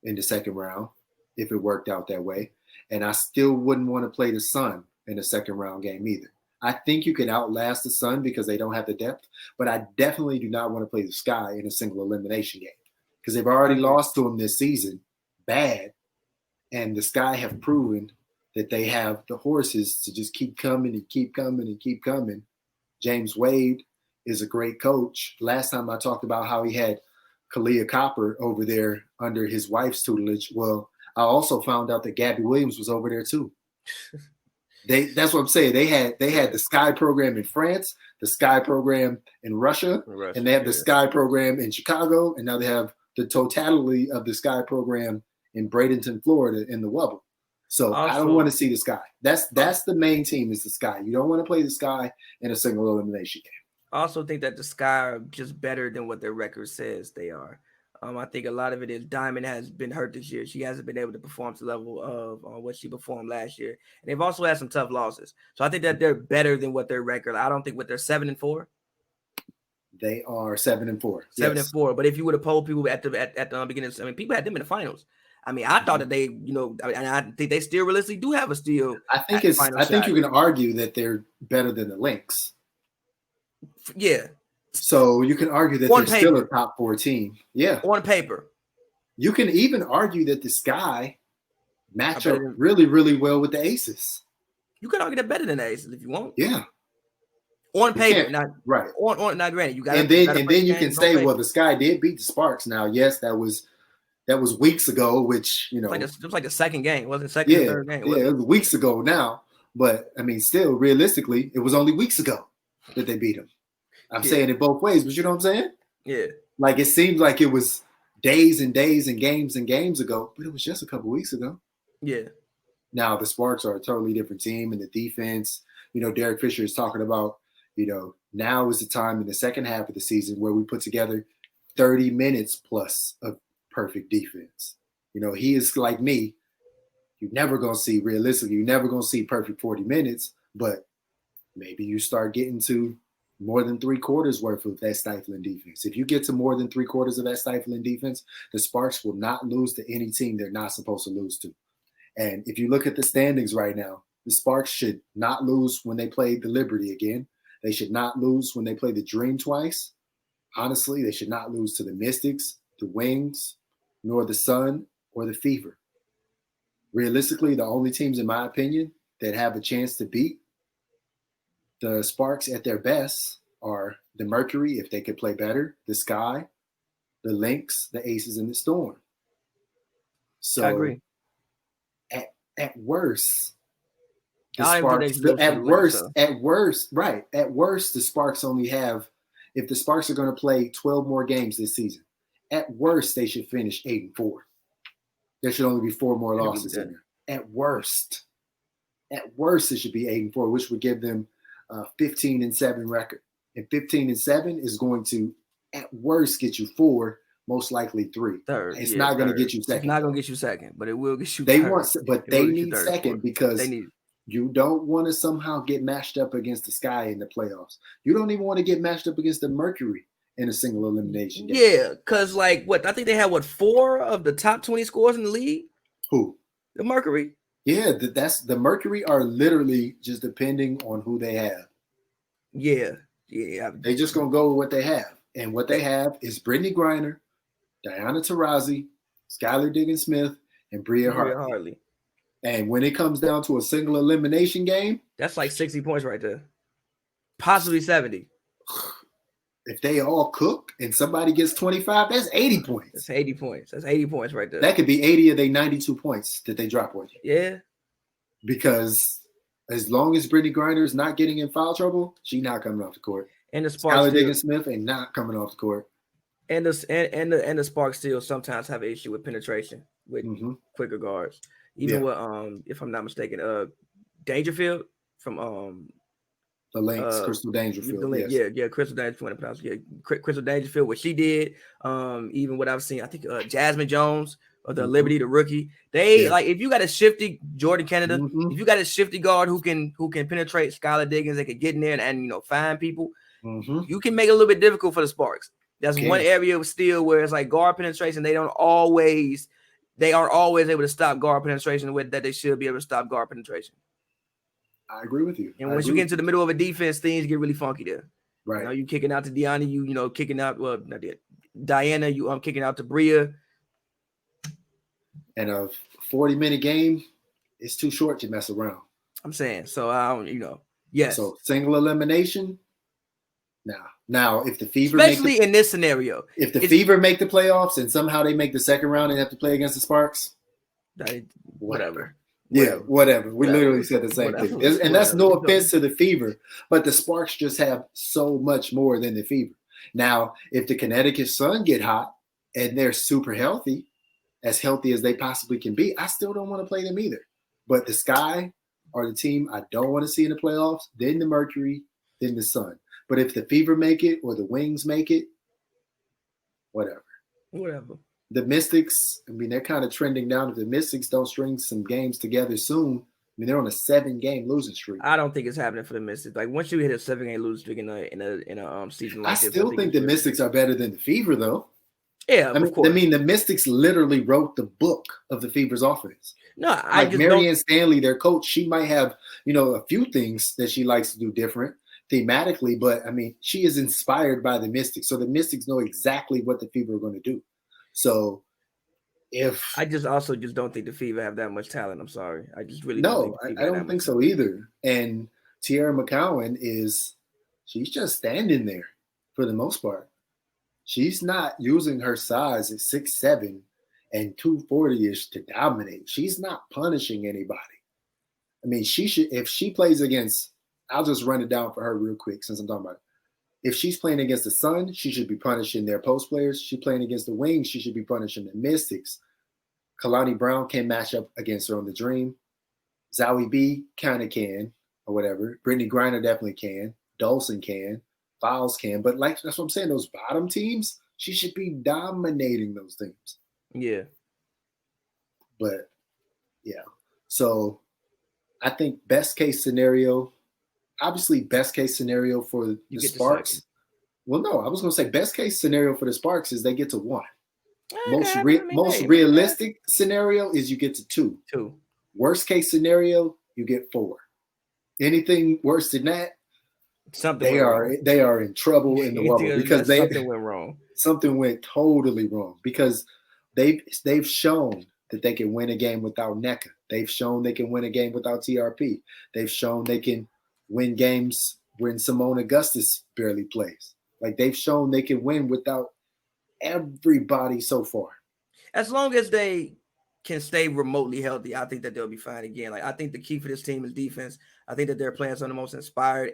in the second round if it worked out that way. And I still wouldn't want to play the Sun in the second round game either. I think you can outlast the Sun because they don't have the depth, but I definitely do not want to play the Sky in a single elimination game because they've already lost to them this season bad, and the Sky have proven that they have the horses to just keep coming and keep coming and keep coming. James Wade is a great coach. Last time I talked about how he had Kalia Copper over there under his wife's tutelage. Well, I also found out that Gabby Williams was over there too. That's what I'm saying. They had the Sky program in France, the Sky program in Russia, and they have the Sky program in Chicago, and now they have the totality of the Sky program in Bradenton, Florida, in the Wubble. So also, I don't want to see the Sky. That's the main team is the Sky. You don't want to play the Sky in a single elimination game. I also think that the Sky are just better than what their record says they are. I think a lot of it is Diamond has been hurt this year. She hasn't been able to perform to the level of what she performed last year. And they've also had some tough losses. So I think that they're better than what their record. I don't think what they're 7-4. They are 7-4. 7-4. But if you would have polled people at the beginning, I mean, people had them in the finals. I mean, I thought that they, and I think they still realistically do have a steal. I think you can argue that they're better than the Lynx. Yeah. So you can argue that they're still a top 4 team. Yeah. On paper. You can even argue that the Sky match up really, really well with the Aces. You can argue they're better than the Aces if you want. Yeah. On paper, not right. On not granted. You got and then you can say, well, the Sky did beat the Sparks. Now, yes, that was weeks ago, which it was like the second game. It wasn't the second or third game. It was weeks ago now. But I mean, still, realistically, it was only weeks ago that they beat them. I'm saying it both ways, but you know what I'm saying? Yeah. Like it seems like it was days and days and games ago, but it was just a couple weeks ago. Yeah. Now the Sparks are a totally different team, and the defense, Derek Fisher is talking about, now is the time in the second half of the season where we put together 30 minutes plus of perfect defense. He is like me. You're never going to see perfect 40 minutes, but maybe you start getting to more than 3/4 worth of that stifling defense. If you get to more than 3/4 of that stifling defense, the Sparks will not lose to any team they're not supposed to lose to. And if you look at the standings right now, the Sparks should not lose when they play the Liberty again. They should not lose when they play the Dream twice. Honestly, they should not lose to the Mystics, the Wings, nor the Sun or the Fever. Realistically, the only teams, in my opinion, that have a chance to beat the Sparks at their best are the Mercury, if they could play better, the Sky, the Lynx, the Aces, and the Storm. So I agree. At worst, the Sparks only have, if the Sparks are going to play 12 more games this season, at worst, they should finish 8-4. There should only be 4 more losses in there. At worst, it should be 8-4, which would give them 15-7 record. And 15-7 is going to, at worst, get you 4, most likely 3. Third. It's not going to get you second. It's not going to get you second, but it will get you third. They need second because you don't want to somehow get matched up against the Sky in the playoffs. You don't even want to get matched up against the Mercury in a single elimination game. Yeah, because I think they had 4 of the top 20 scores in the league? Who? The Mercury. Yeah, that's the Mercury are literally just depending on who they have. Yeah. They just gonna go with what they have, and what they have is Brittany Griner, Diana Taurasi, Skylar Diggins-Smith, and Bria Hartley. And when it comes down to a single elimination game, that's like 60 points right there, possibly 70. If they all cook and somebody gets 25, that's 80 points. That's 80 points. That's 80 points right there. That could be 80 of their 92 points that they drop on you. Yeah. Because as long as Brittany Griner is not getting in foul trouble, she's not coming off the court. And the Sparks, Skylar Diggins-Smith ain't not coming off the court. And the Sparks still sometimes have an issue with penetration with quicker guards. Even with if I'm not mistaken, Dangerfield from The Lynx, Crystal Dangerfield. Yes. Yeah, Crystal Dangerfield. Yeah, Crystal Dangerfield. What she did, even what I've seen, I think Jasmine Jones of the Liberty, the rookie. They like if you got a shifty Jordan Canada, if you got a shifty guard who can penetrate Skylar Diggins, they can get in there and find people. You can make it a little bit difficult for the Sparks. That's one area still where it's like guard penetration. They aren't always able to stop guard penetration with that they should be able to stop guard penetration. I agree with you. And once you get into the middle of a defense, things get really funky there. Right. You kicking out to Deanna, you kicking out Diana, you kicking out to Bria. And a 40-minute game is too short to mess around. I'm saying. So I don't, yes. So single elimination. Now if the Fever especially in this scenario. If the Fever make the playoffs and somehow they make the second round and have to play against the Sparks. Whatever. Yeah, whatever. We literally said the same thing. And that's no offense to the Fever, but the Sparks just have so much more than the Fever. Now, if the Connecticut Sun get hot and they're super healthy as they possibly can be, I still don't want to play them either. But the Sky are the team I don't want to see in the playoffs, then the Mercury, then the Sun. But if the Fever make it or the Wings make it, whatever. The Mystics, they're kind of trending down. If the Mystics don't string some games together soon, they're on a 7-game losing streak. I don't think it's happening for the Mystics. Like once you hit a 7-game losing streak in a season like this, I still think the Mystics are better than the Fever, though. Yeah, of course. The Mystics literally wrote the book of the Fever's offense. No, Marianne Stanley, their coach, she might have a few things that she likes to do different thematically, but she is inspired by the Mystics, so the Mystics know exactly what the Fever are going to do. So I also don't think the Fever have that much talent. I'm sorry. I just really I don't think so either. And Tierra Mccowan she's just standing there for the most part. She's not using her size at 6'7" and 240-ish to dominate. She's not punishing anybody. She should, if she plays against, I'll just run it down for her real quick since I'm talking about it. If she's playing against the Sun, she should be punishing their post players. She's playing against the Wings, she should be punishing the Mystics. Kalani Brown can match up against her on the Dream. Zowie B kind of can, or whatever. Brittany Griner definitely can. Dolson can. Files can. But that's what I'm saying. Those bottom teams, she should be dominating those teams. Yeah. But, yeah. So, I think best case scenario for the Sparks. Well, no, I was going to say best case scenario for the Sparks is they get to 1. Most realistic scenario is you get to 2. Worst case scenario, you get 4. Anything worse than that, they are in trouble in the bubble because something went wrong. Something went totally wrong because they've shown that they can win a game without NECA. They've shown they can win a game without TRP. They've shown they can win games when Simone Augustus barely plays. They've shown they can win without everybody so far. As long as they can stay remotely healthy, I think that they'll be fine again. I think the key for this team is defense. I think that they're playing some of the most inspired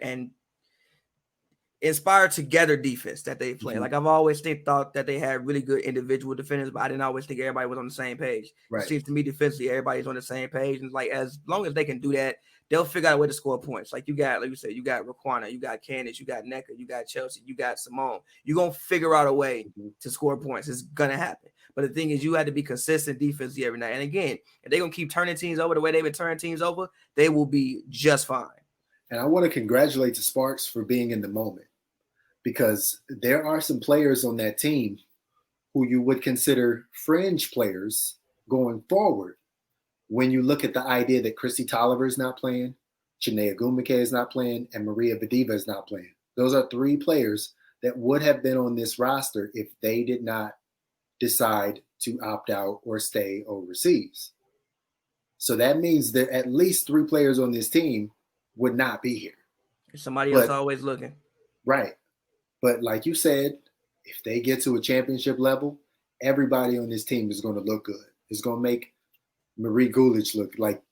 together defense that they play. I've always thought that they had really good individual defenders, but I didn't always think everybody was on the same page. Right. It seems to me defensively, everybody's on the same page. And as long as they can do that, they'll figure out a way to score points. Like you said, you got Raquana, you got Candace, you got NECA, you got Chelsea, you got Simone. You're going to figure out a way to score points. It's going to happen. But the thing is, you have to be consistent defensively every night. And again, if they're going to keep turning teams over the way they've been turning teams over, they will be just fine. And I want to congratulate the Sparks for being in the moment because there are some players on that team who you would consider fringe players going forward. When you look at the idea that Christy Tolliver is not playing, Chinea Gumike is not playing, and Maria Vadiva is not playing. Those are 3 players that would have been on this roster if they did not decide to opt out or stay overseas. So that means that at least 3 players on this team would not be here. Somebody else always looking. Right. But like you said, if they get to a championship level, everybody on this team is going to look good. It's going to make Marie Gulich look like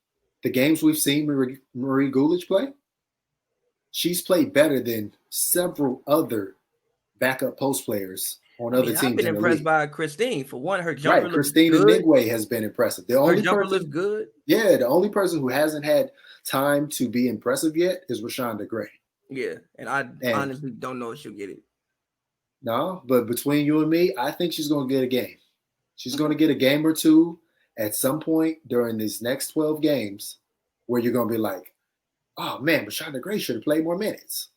the games we've seen Marie Gulich play. She's played better than several other backup post players on other teams. I've been impressed by Christine. For one, her jumper looks Christine good. Nigwe has been impressive. Her jumper looks good. Yeah, the only person who hasn't had time to be impressive yet is Rashonda Gray. Yeah, and I honestly don't know if she'll get it. No, but between you and me, I think she's going to get a game. She's going to get a game or two at some point during these next 12 games where you're going to be like, oh man, Rashonda Gray should have played more minutes.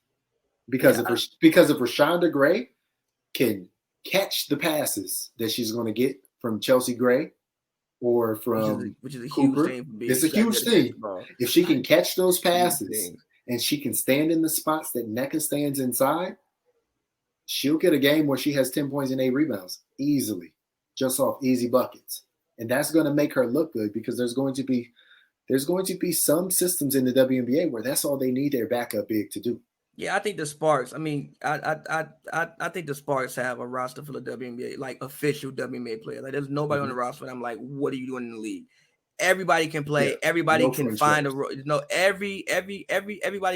Because if Rashonda Gray can catch the passes that she's going to get from Chelsea Gray or from which is a Cooper, huge thing. it's a huge thing. If she can catch those passes and she can stand in the spots that Nneka stands inside, she'll get a game where she has 10 points and 8 rebounds easily, just off easy buckets. And that's going to make her look good because there's going to be some systems in the WNBA where that's all they need their backup big to do. Yeah, I think the Sparks. I mean, I think the Sparks have a roster full of WNBA, like official WNBA players. Like, there's nobody on the roster, and I'm like, what are you doing in the league? Everybody can play. Everybody can find a role. Everybody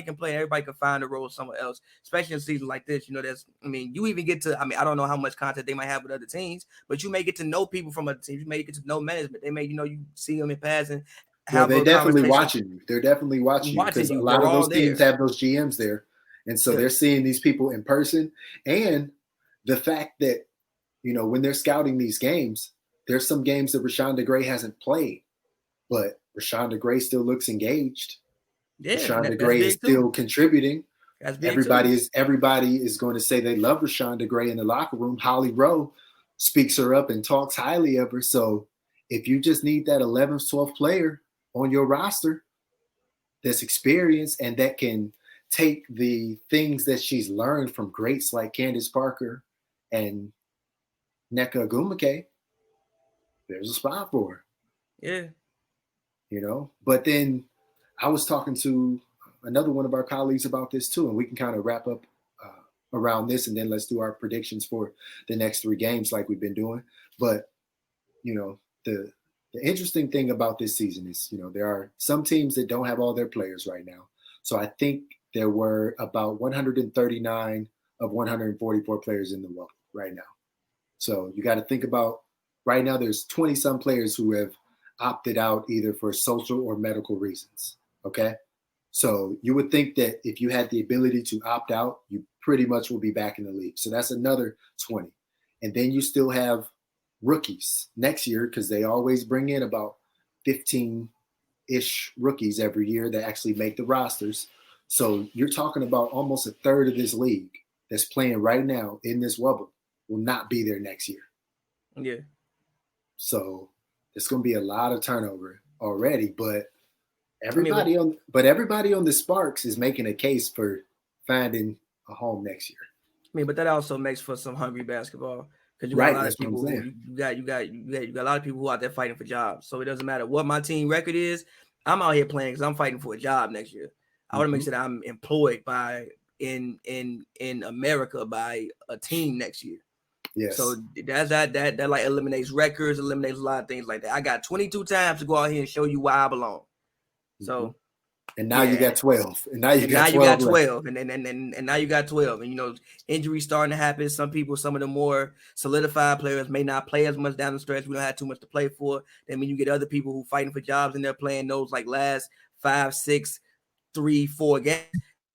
can play. Everybody can find a role somewhere else, especially in a season like this. You even get to. I don't know how much contact they might have with other teams, but you may get to know people from other teams. You may get to know management. They may, you see them in passing. Well, they're definitely watching you. They're definitely watching you because a lot of those teams have those GMs there. And so they're seeing these people in person. And the fact that, when they're scouting these games, there's some games that Rashonda Gray hasn't played, but Rashonda Gray still looks engaged. Yeah, Rashonda Gray is still contributing. Everybody is going to say they love Rashonda Gray in the locker room. Holly Rowe speaks her up and talks highly of her. So if you just need that 11th, 12th player on your roster that's experienced and that can take the things that she's learned from greats like Candace Parker and Nneka Ogwumike, there's a spot for her. Yeah. But then I was talking to another one of our colleagues about this too, and we can kind of wrap up around this, and then let's do our predictions for the next 3 games like we've been doing. But, the interesting thing about this season is, there are some teams that don't have all their players right now. So I think there were about 139 of 144 players in the world right now. So you got to think about right now there's 20-some players who have opted out either for social or medical reasons, okay? So you would think that if you had the ability to opt out, you pretty much will be back in the league. So that's another 20. And then you still have rookies next year because they always bring in about 15-ish rookies every year that actually make the rosters. So you're talking about almost a third of this league that's playing right now in this bubble will not be there next year. Yeah. So there's going to be a lot of turnover already, but everybody on the Sparks is making a case for finding a home next year. But that also makes for some hungry basketball because you got a lot of people who you got a lot of people who are out there fighting for jobs. So it doesn't matter what my team record is. I'm out here playing because I'm fighting for a job next year. I want to make sure that I'm employed in America by a team next year. Yes. So that like eliminates records, eliminates a lot of things like that. I got 22 times to go out here and show you why I belong. So and now you got 12. And now you got 12. And now you got 12. And injuries starting to happen. Some of the more solidified players may not play as much down the stretch. We don't have too much to play for. Then when you get other people who fighting for jobs and they're playing those like last 5, 6, 3, 4 games,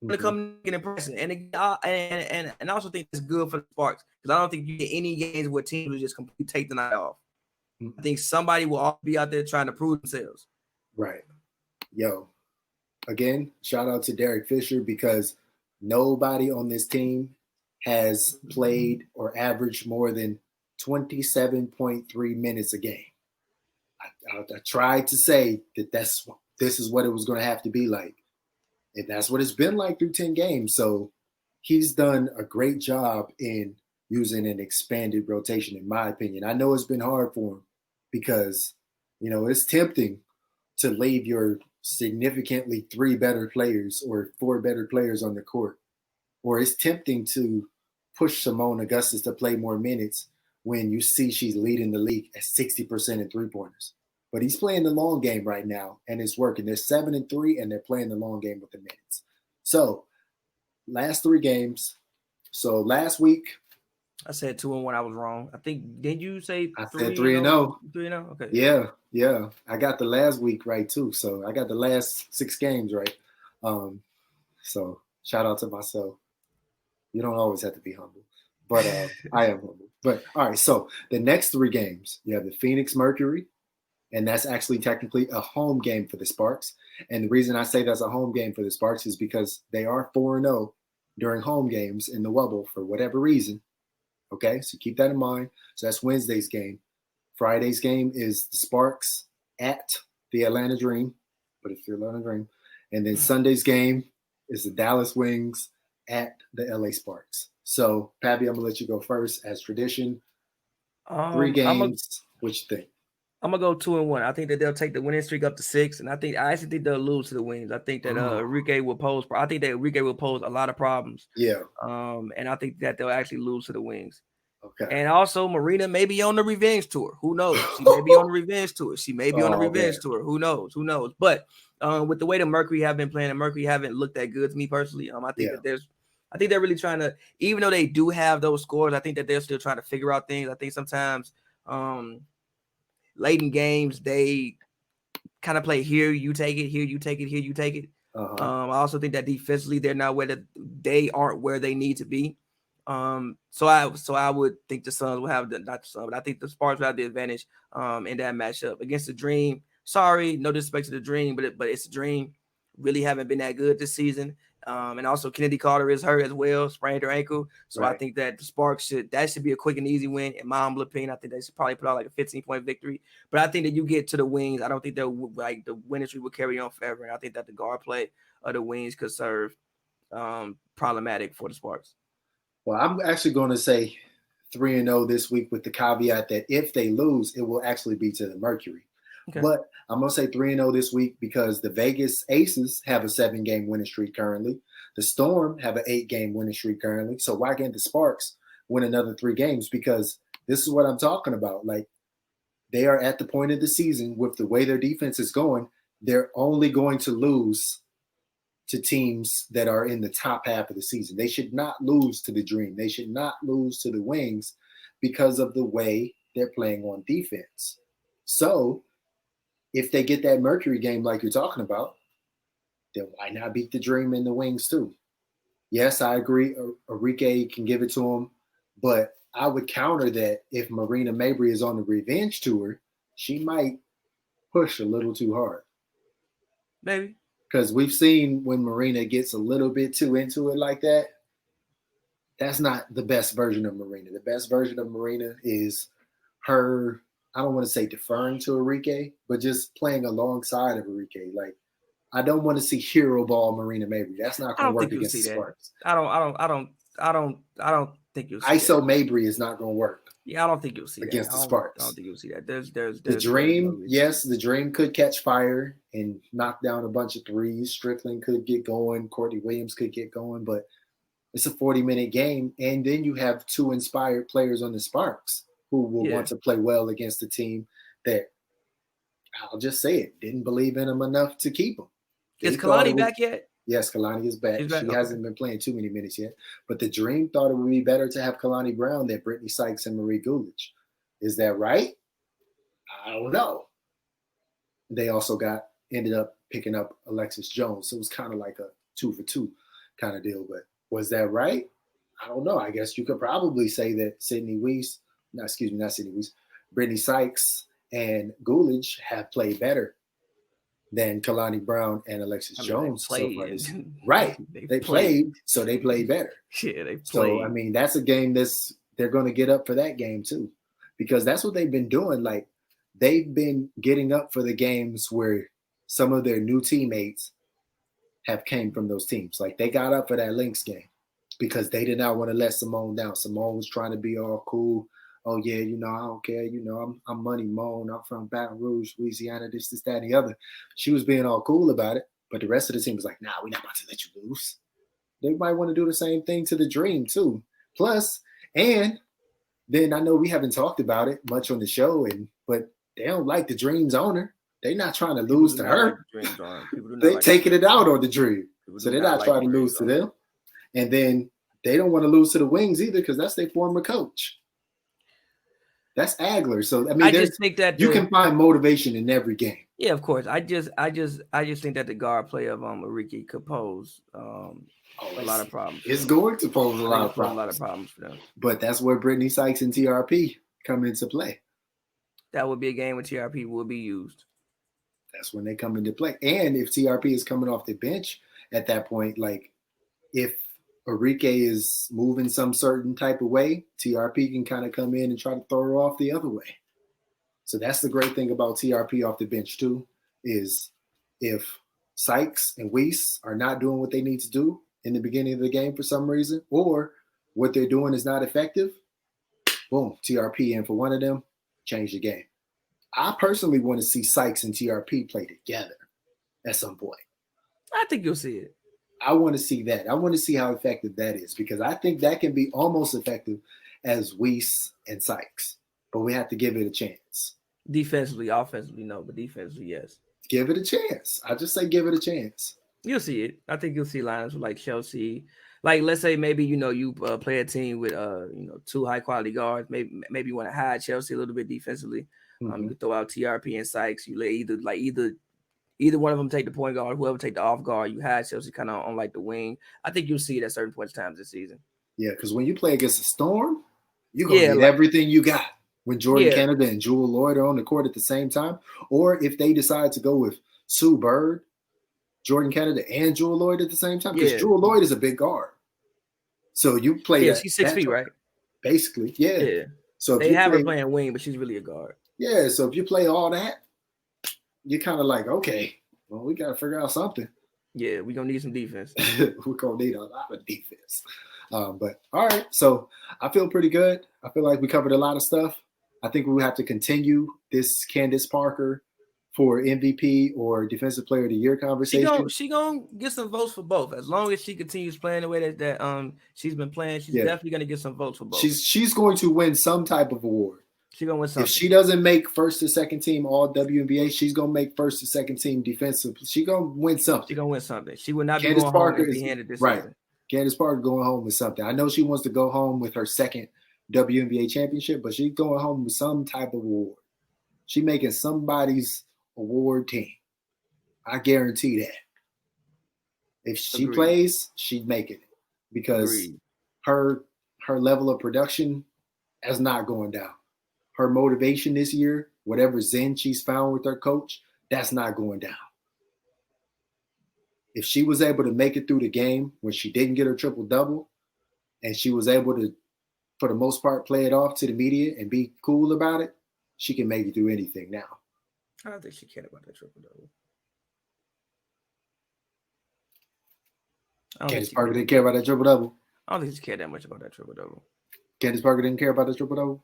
to come and impress. And I also think it's good for the Sparks because I don't think you get any games where teams will just completely take the night off. I think somebody will all be out there trying to prove themselves. Right. Yo, again, shout out to Derek Fisher because nobody on this team has played or averaged more than 27.3 minutes a game. I tried to say that this is what it was going to have to be like. And that's what it's been like through 10 games. So he's done a great job in using an expanded rotation, in my opinion. I know it's been hard for him because, it's tempting to leave your significantly 3 better players or 4 better players on the court. Or it's tempting to push Simone Augustus to play more minutes when you see she's leading the league at 60% in 3-pointers. But he's playing the long game right now, and it's working. They're 7-3, and they're playing the long game with the minutes. So, last 3 games. So, last week. I said 2-1. I was wrong. I think, did you say 3-0? I said 3-0. 3-0? Okay. Yeah. I got the last week right, too. So, I got the last 6 games right. So, Shout out to myself. You don't always have to be humble, but I am humble. But all right, so the next 3 games, you have the Phoenix Mercury, and that's actually technically a home game for the Sparks. And the reason I say that's a home game for the Sparks is because they are 4-0 during home games in the Wubble for whatever reason. Okay, so keep that in mind. So that's Wednesday's game. Friday's game is the Sparks at the Atlanta Dream, but it's the Atlanta Dream. And then Sunday's game is the Dallas Wings at the LA Sparks. So, Pabby, I'm going to let you go first as tradition. 3 games. What you think? I'm gonna go 2-1. I think that they'll take the winning streak up to 6, and I actually think they'll lose to the Wings. I think that Enrique will pose a lot of problems. Yeah. And I think that they'll actually lose to the Wings. Okay. And also, Marina may be on the revenge tour. Who knows? She may be on the revenge tour. She may be on the revenge tour. Who knows? Who knows? But with the way the Mercury have been playing, the Mercury haven't looked that good to me personally. I think that I think they're really trying to, even though they do have those scores, I think that they're still trying to figure out things. I think sometimes late in games, they kind of play here, you take it, here, you take it, here, you take it. I also think that defensively, they aren't where they need to be. So I would think the Suns will have not the Suns, but I think the Sparks will have the advantage in that matchup against the Dream. Sorry, no disrespect to the Dream, but it's a Dream. Really haven't been that good this season. And also Kennedy Carter is hurt as well, sprained her ankle. So right. I think that the Sparks should be a quick and easy win. In my humble opinion, I think they should probably put out like a 15-point victory. But I think that you get to the Wings, I don't think they'll like the winning streak will carry on forever. And I think that the guard play of the Wings could serve problematic for the Sparks. Well, I'm actually going to say 3-0 this week with the caveat that if they lose, it will actually be to the Mercury. Okay. But I'm going to say 3-0 this week because the Vegas Aces have a 7-game winning streak currently. The Storm have an 8-game winning streak currently. So why can't the Sparks win another 3 games? Because this is what I'm talking about. Like, they are at the point of the season with the way their defense is going, they're only going to lose to teams that are in the top half of the season. They should not lose to the Dream. They should not lose to the Wings because of the way they're playing on defense. So if they get that Mercury game like you're talking about, then why not beat the Dream and the Wings too? Yes, I agree. Enrique can give it to them, but I would counter that if Marina Mabrey is on the revenge tour, she might push a little too hard. Maybe. Because we've seen when Marina gets a little bit too into it like that, that's not the best version of Marina. The best version of Marina is her, I don't want to say deferring to Enrique, but just playing alongside of Enrique. Like, I don't want to see hero ball Marina Mabrey. That's not going to work against the Sparks. I don't think you'll see ISO that. Mabrey is not going to work. Yeah, I don't think you'll see against that. the Sparks. I don't think you'll see that. There's the Dream. Yes, the Dream could catch fire and knock down a bunch of threes. Strickland could get going. Courtney Williams could get going, but it's a 40-minute game, and then you have 2 inspired players on the Sparks who will want to play well against a team that, I'll just say it, didn't believe in them enough to keep them. Is Kalani back yet? Yes, Kalani is back. She hasn't been playing too many minutes yet. But the Dream thought it would be better to have Kalani Brown than Brittany Sykes and Marie Gulich. Is that right? I don't know. They also ended up picking up Alexis Jones. So it was kind of like a 2-for-2 kind of deal. But was that right? I don't know. I guess you could probably say that Brittany Sykes and Gulich have played better than Kalani Brown and Alexis Jones. Right. They played, so they played better. Yeah, they played. So, that's a game they're going to get up for that game too, because that's what they've been doing. Like, they've been getting up for the games where some of their new teammates have came from those teams. Like, they got up for that Lynx game because they did not want to let Simone down. Simone was trying to be all cool. Oh, yeah, I don't care. I'm Money Moan. I'm from Baton Rouge, Louisiana, this, that, and the other. She was being all cool about it. But the rest of the team was like, nah, we're not about to let you lose. They might want to do the same thing to the Dream, too. Plus, and then I know we haven't talked about it much on the show, but they don't like the Dream's owner. They're not trying to lose to her. They're taking it out on the Dream. So they're not trying to lose to them. And then they don't want to lose to the Wings either because that's their former coach. That's Agler. So, I just think that you can find motivation in every game. Yeah, of course. I just think that the guard play of Enrique could pose a lot of problems. It's going to pose a lot of problems for them. But that's where Brittany Sykes and TRP come into play. That would be a game where TRP will be used. That's when they come into play. And if TRP is coming off the bench at that point, like if Enrique is moving some certain type of way, TRP can kind of come in and try to throw her off the other way. So that's the great thing about TRP off the bench too, is if Sykes and Weiss are not doing what they need to do in the beginning of the game for some reason, or what they're doing is not effective, boom, TRP in for one of them, change the game. I personally want to see Sykes and TRP play together at some point. I think you'll see it. I want to see that. I want to see how effective that is, because I think that can be almost effective as Weiss and Sykes, but we have to give it a chance. Defensively, offensively, no, but defensively, yes. Give it a chance. I just say give it a chance. You'll see it. I think you'll see lineups with like Chelsea. Like, let's say maybe, you play a team with, two high-quality guards. Maybe you want to hide Chelsea a little bit defensively. Mm-hmm. You throw out TRP and Sykes. You let either one of them take the point guard, whoever take the off guard. You hide Chelsea kind of on like the wing. I think you'll see it at certain points in times this season. Yeah, because when you play against a Storm, you're going to get everything you got. When Jordan Canada and Jewel Lloyd are on the court at the same time, or if they decide to go with Sue Bird, Jordan Canada, and Jewel Lloyd at the same time, because Jewel Lloyd is a big guard. So you play that. She's 6 feet, right? Basically, yeah. So they have her playing wing, but she's really a guard. Yeah, so if you play all that, you're kind of like, okay, well, we got to figure out something. Yeah, we're going to need some defense. We're going to need a lot of defense. But all right, so I feel pretty good. I feel like we covered a lot of stuff. I think we will have to continue this Candace Parker for MVP or Defensive Player of the Year conversation. She gonna get some votes for both. As long as she continues playing the way that she's been playing, she's definitely gonna get some votes for both. She's going to win some type of award. She's gonna win something. If she doesn't make first or second team all WNBA, she's gonna make first or second team defensive. She's gonna win something. She's gonna win something. She would not be going home empty-handed this season. Candace Parker going home with something. I know she wants to go home with her second WNBA championship, but she's going home with some type of award. She's making somebody's award team. I guarantee that. If she plays, she's making it, because her level of production is not going down. Her motivation this year, whatever zen she's found with her coach, that's not going down. If she was able to make it through the game when she didn't get her triple-double, and she was able to, for the most part, play it off to the media and be cool about it, she can make it through anything now. I don't think she cared about that triple-double. Candace Parker didn't care about that triple-double? I don't think she cared that much about that triple-double. Candace Parker didn't care about that triple-double?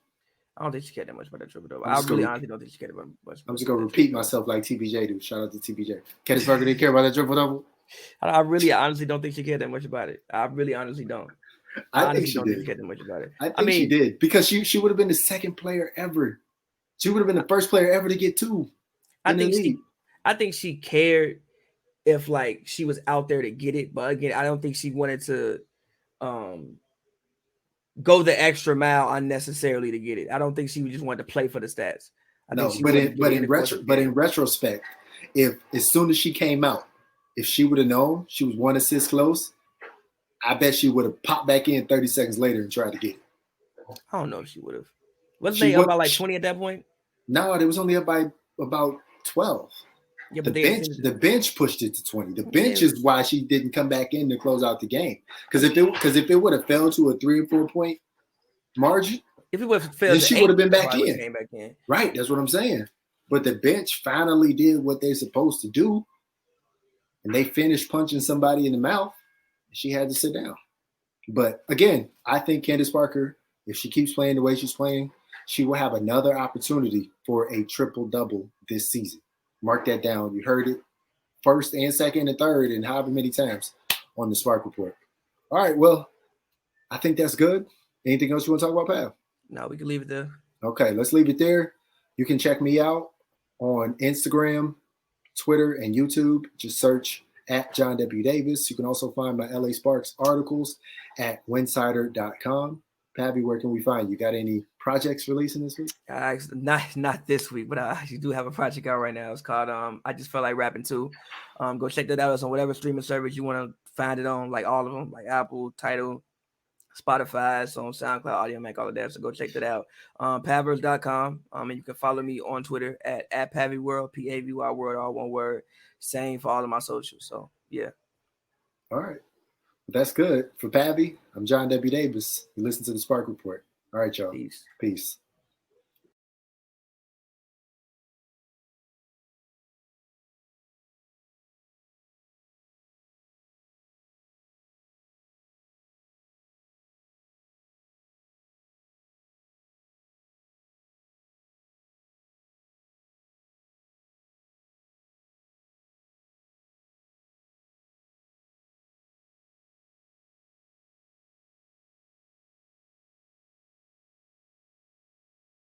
I don't think she cared that much about that triple-double. I really honestly don't think she cared about much. I'm just going to repeat myself like TBJ do. Shout out to TBJ. Candace Parker didn't care about that triple-double? I really honestly don't think she cared that much about it. I really honestly don't. I think she did. Cared that much about it. I mean, she did, because she would have been the second player ever. She would have been the first player ever to get two. I think she cared if like she was out there to get it, but again, I don't think she wanted to go the extra mile unnecessarily to get it. I don't think she just wanted to play for the stats. But in retrospect, if as soon as she came out, if she would have known she was 1 assist close, I bet she would have popped back in 30 seconds later and tried to get it. I don't know if she would have. Wasn't they up by like 20 at that point? No, they was only up by about 12. Yeah, but the bench pushed it to 20. The bench is why she didn't come back in to close out the game. Because if it would have fell to a 3 or 4 point margin, if it would have failed, then she would have been back in. Right, that's what I'm saying. But the bench finally did what they're supposed to do, and they finished punching somebody in the mouth. She had to sit down. But again, I think Candace Parker, if she keeps playing the way she's playing, she will have another opportunity for a triple-double this season. Mark that down. You heard it first and second and third and however many times on the Spark Report. All right, well, I think that's good. Anything else you want to talk about, Pav? No, we can leave it there. Okay, let's leave it there. You can check me out on Instagram, Twitter, and YouTube. Just search at John W Davis. You can also find my LA Sparks articles at winsidr.com. Pavy, where can we find you? Got any projects releasing this week? Not this week, but I actually do have a project out right now. It's called I Just Felt Like Rapping Too. Go check that out. It's on whatever streaming service you want to find it on, like all of them, like Apple, Tidal, Spotify, it's on SoundCloud, Audio Mac, all of that. So go check that out. Pavers.com. And you can follow me on Twitter at PavyWorld, Pavy World, all one word. Same for all of my socials. So yeah. All right. That's good. For Pavy, I'm John W. Davis. You listen to the Spark Report. All right, y'all. Peace. Peace.